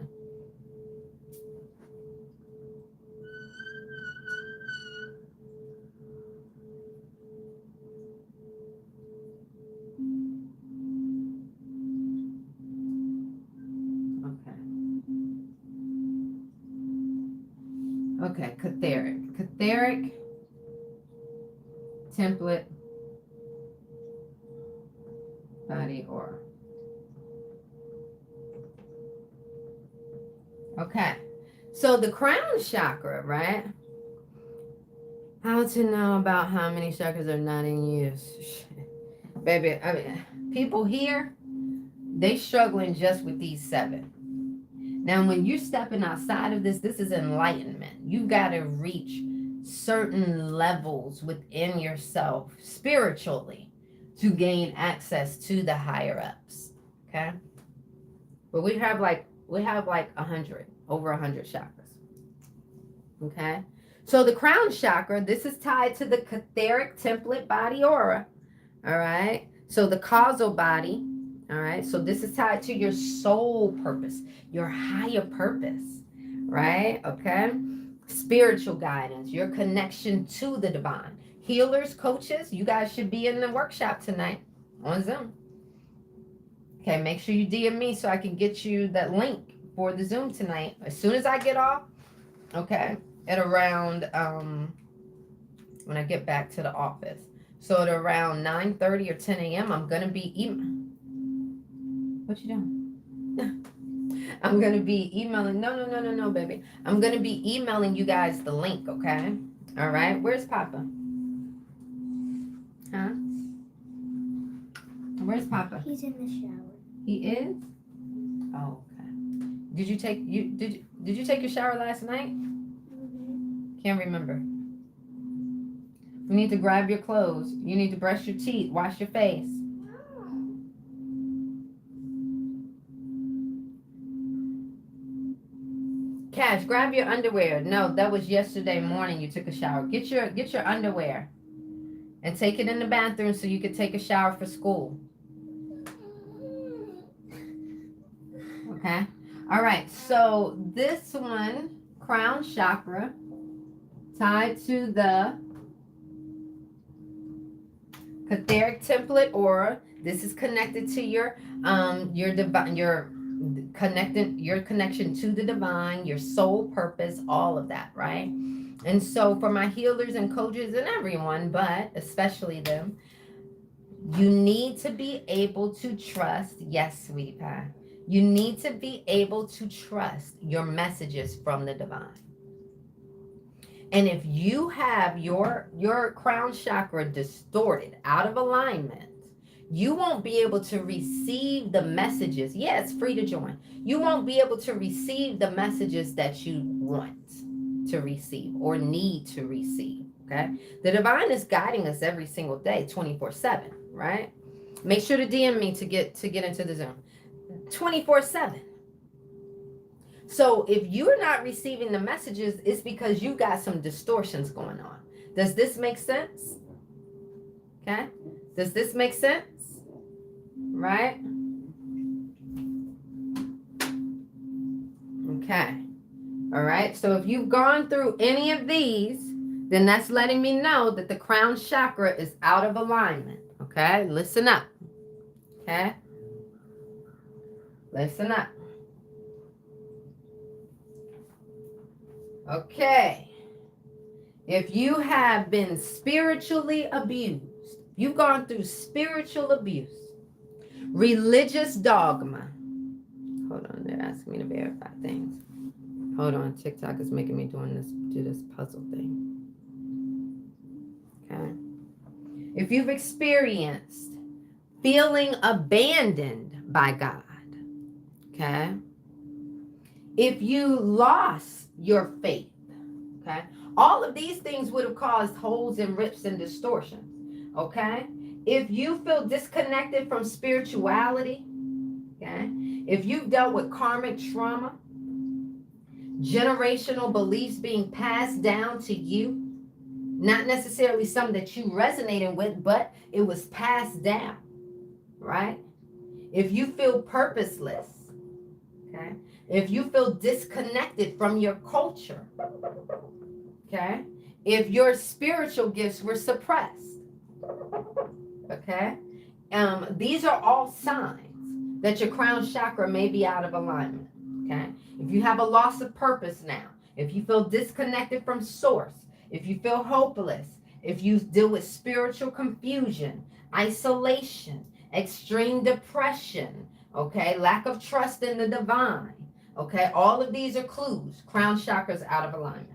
Okay, Catheric. Catheric template body aura. Okay, so the crown chakra, right? How to know about how many chakras are not in use? Baby, I mean, people here, they struggling just with these 7. Now, when you're stepping outside of this, this is enlightenment. You've got to reach certain levels within yourself spiritually to gain access to the higher ups. Okay. But we have like 100, over 100 chakras. Okay. So the crown chakra, this is tied to the Catheric template body aura. All right. So the causal body. All right. So this is tied to your soul purpose, your higher purpose. Right. Okay. Spiritual guidance, your connection to the divine. Healers, coaches, you guys should be in the workshop tonight on Zoom. Okay, make sure you DM me so I can get you that link for the Zoom tonight. As soon as I get off, okay, at around, when I get back to the office. So at around 9:30 or 10 a.m., I'm going to be eating. What you doing? I'm going to be emailing. No, baby. I'm going to be emailing you guys the link, okay? All right. Where's Papa? Huh? Where's Papa? He's in the shower. He is? Oh, okay. Did you take your shower last night? Can't remember. You need to grab your clothes. You need to brush your teeth, wash your face. Cash, grab your underwear. No, that was yesterday morning you took a shower. Get your underwear and take it in the bathroom so you can take a shower for school. Okay? All right. So this one, crown chakra, tied to the Catheric template aura. This is connected to your divine, your connection to the divine, your soul purpose, all of that, right? And so for my healers and coaches and everyone, but especially them, you need to be able to trust. Yes, sweetie pie. You need to be able to trust your messages from the divine. And if you have your crown chakra distorted, out of alignment, you won't be able to receive the messages. Yeah, it's free to join. You won't be able to receive the messages that you want to receive or need to receive. Okay. The divine is guiding us every single day, 24/7, right? Make sure to DM me to get into the Zoom. 24/7. So if you're not receiving the messages, it's because you got some distortions going on. Does this make sense? Okay. Does this make sense? Right? Okay. All right. So if you've gone through any of these, then that's letting me know that the crown chakra is out of alignment. Okay. Listen up. Okay. Listen up. Okay. If you have been spiritually abused, you've gone through spiritual abuse, religious dogma. Hold on, they're asking me to verify things. Hold on, TikTok is making me do this puzzle thing. Okay. If you've experienced feeling abandoned by God, okay. If you lost your faith, okay. All of these things would have caused holes and rips and distortions, okay. If you feel disconnected from spirituality, okay. If you've dealt with karmic trauma, generational beliefs being passed down to you, not necessarily some that you resonated with, but it was passed down, right? If you feel purposeless, okay? If you feel disconnected from your culture, okay? If your spiritual gifts were suppressed, okay? These are all signs that your crown chakra may be out of alignment, okay? If you have a loss of purpose now, if you feel disconnected from source, if you feel hopeless, if you deal with spiritual confusion, isolation, extreme depression, okay, lack of trust in the divine, okay, all of these are clues. Crown chakra's out of alignment.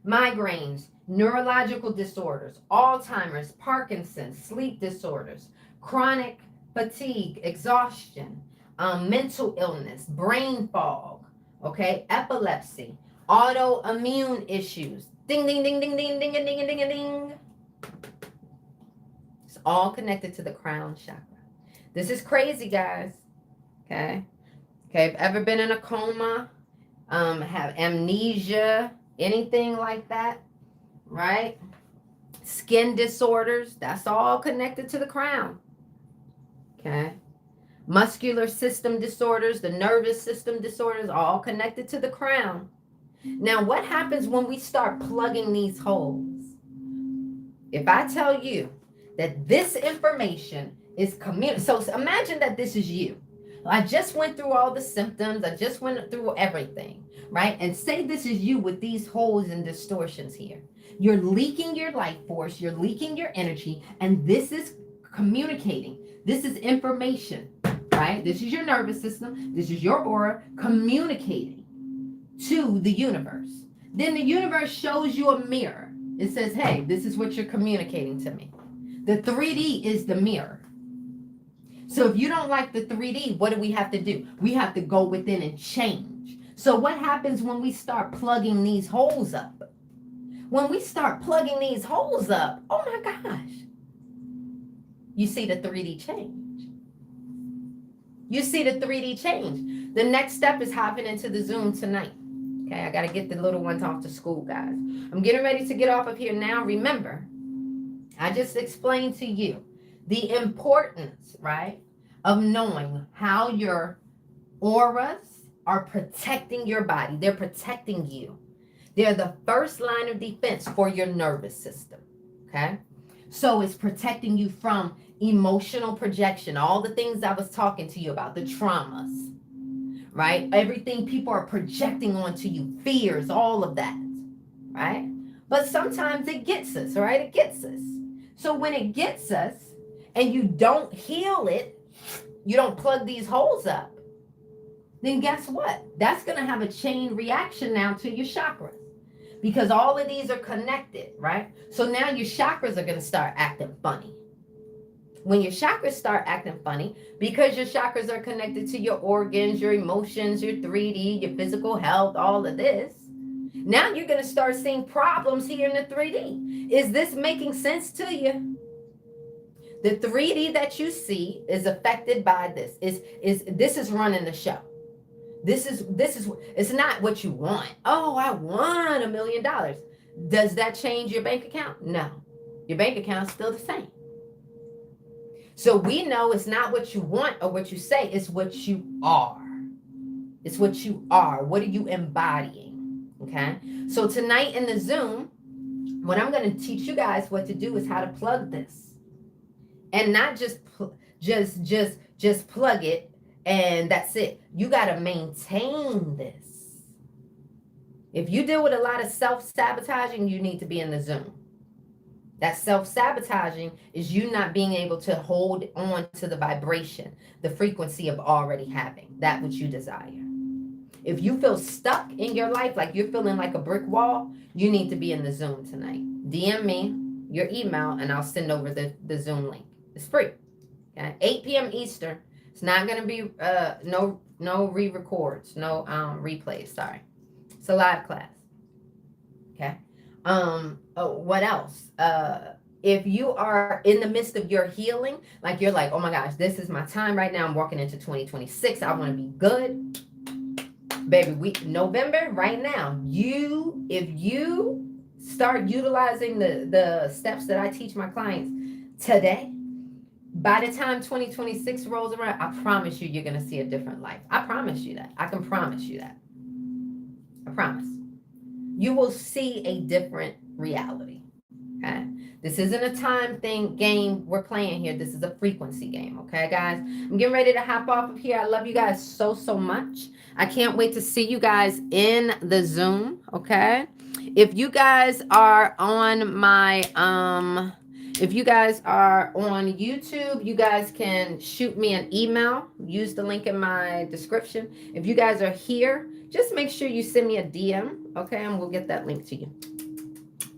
Migraines, neurological disorders, Alzheimer's, Parkinson's, sleep disorders, chronic fatigue, exhaustion, mental illness, brain fog, okay, epilepsy, autoimmune issues. Ding, ding, ding, ding, ding, ding, ding, ding, ding, ding. It's all connected to the crown chakra. This is crazy, guys. Okay. Okay. If ever been in a coma, have amnesia, anything like that, right? Skin disorders, that's all connected to the crown. Okay. Muscular system disorders, the nervous system disorders, all connected to the crown. Now, what happens when we start plugging these holes? If I tell you that this information is so imagine that this is you. I just went through all the symptoms. I just went through everything, right? And say this is you with these holes and distortions here. You're leaking your life force. You're leaking your energy. And this is communicating. This is information right? This is your nervous system. This is your aura communicating to the universe. Then the universe shows you a mirror. It says, hey, this is what you're communicating to me. The 3D is the mirror. So if you don't like the 3D, what do we have to do? We have to go within and change. So what happens when we start plugging these holes up? When we start plugging these holes up, oh my gosh, you see the 3D change. You see the 3D change. The next step is hopping into the Zoom tonight. Okay, I got to get the little ones off to school, guys. I'm getting ready to get off of here now. Remember, I just explained to you the importance, right, of knowing how your auras are protecting your body. They're protecting you. They're the first line of defense for your nervous system, okay? So it's protecting you from emotional projection, all the things I was talking to you about, the traumas, right? Everything people are projecting onto you, fears, all of that, right? But sometimes it gets us, right? It gets us. So when it gets us and you don't heal it, you don't plug these holes up, then guess what? That's going to have a chain reaction now to your chakras. Because all of these are connected, right? So now your chakras are going to start acting funny. When your chakras start acting funny, because your chakras are connected to your organs, your emotions, your 3D, your physical health, all of this, now you're going to start seeing problems here in the 3D. Is this making sense to you? The 3D that you see is affected by this. This is running the show. This is it's not what you want. Oh, I want $1 million. Does that change your bank account? No. Your bank account is still the same. So we know it's not what you want or what you say, it's what you are. It's what you are. What are you embodying? Okay? So tonight in the Zoom, what I'm going to teach you guys what to do is how to plug this. And not just plug it and that's it. You got to maintain this. If you deal with a lot of self-sabotaging, you need to be in the Zoom. That self-sabotaging is you not being able to hold on to the vibration, the frequency of already having that which you desire. If you feel stuck in your life, like you're feeling like a brick wall, you need to be in the Zoom tonight. DM me your email and I'll send over the Zoom link. It's free. Okay? 8 p.m. Eastern. It's not going to be no re-records, no replays, sorry. It's a live class. Okay? What else? If you are in the midst of your healing, like you're like, oh my gosh, this is my time right now. I'm walking into 2026. I want to be good. Baby, November right now, if you start utilizing the steps that I teach my clients today, by the time 2026 rolls around, I promise you're going to see a different life. I promise you that. I can promise you that. I promise. You will see a different reality. Okay? This isn't a time game we're playing here. This is a frequency game. Okay, guys? I'm getting ready to hop off of here. I love you guys so much. I can't wait to see you guys in the Zoom. Okay? If you guys are on my if you guys are on YouTube, you guys can shoot me an email. Use the link in my description. If you guys are here, just make sure you send me a DM, okay? And we'll get that link to you.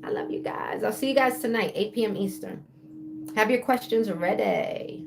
I love you guys. I'll see you guys tonight, 8 p.m. Eastern. Have your questions ready.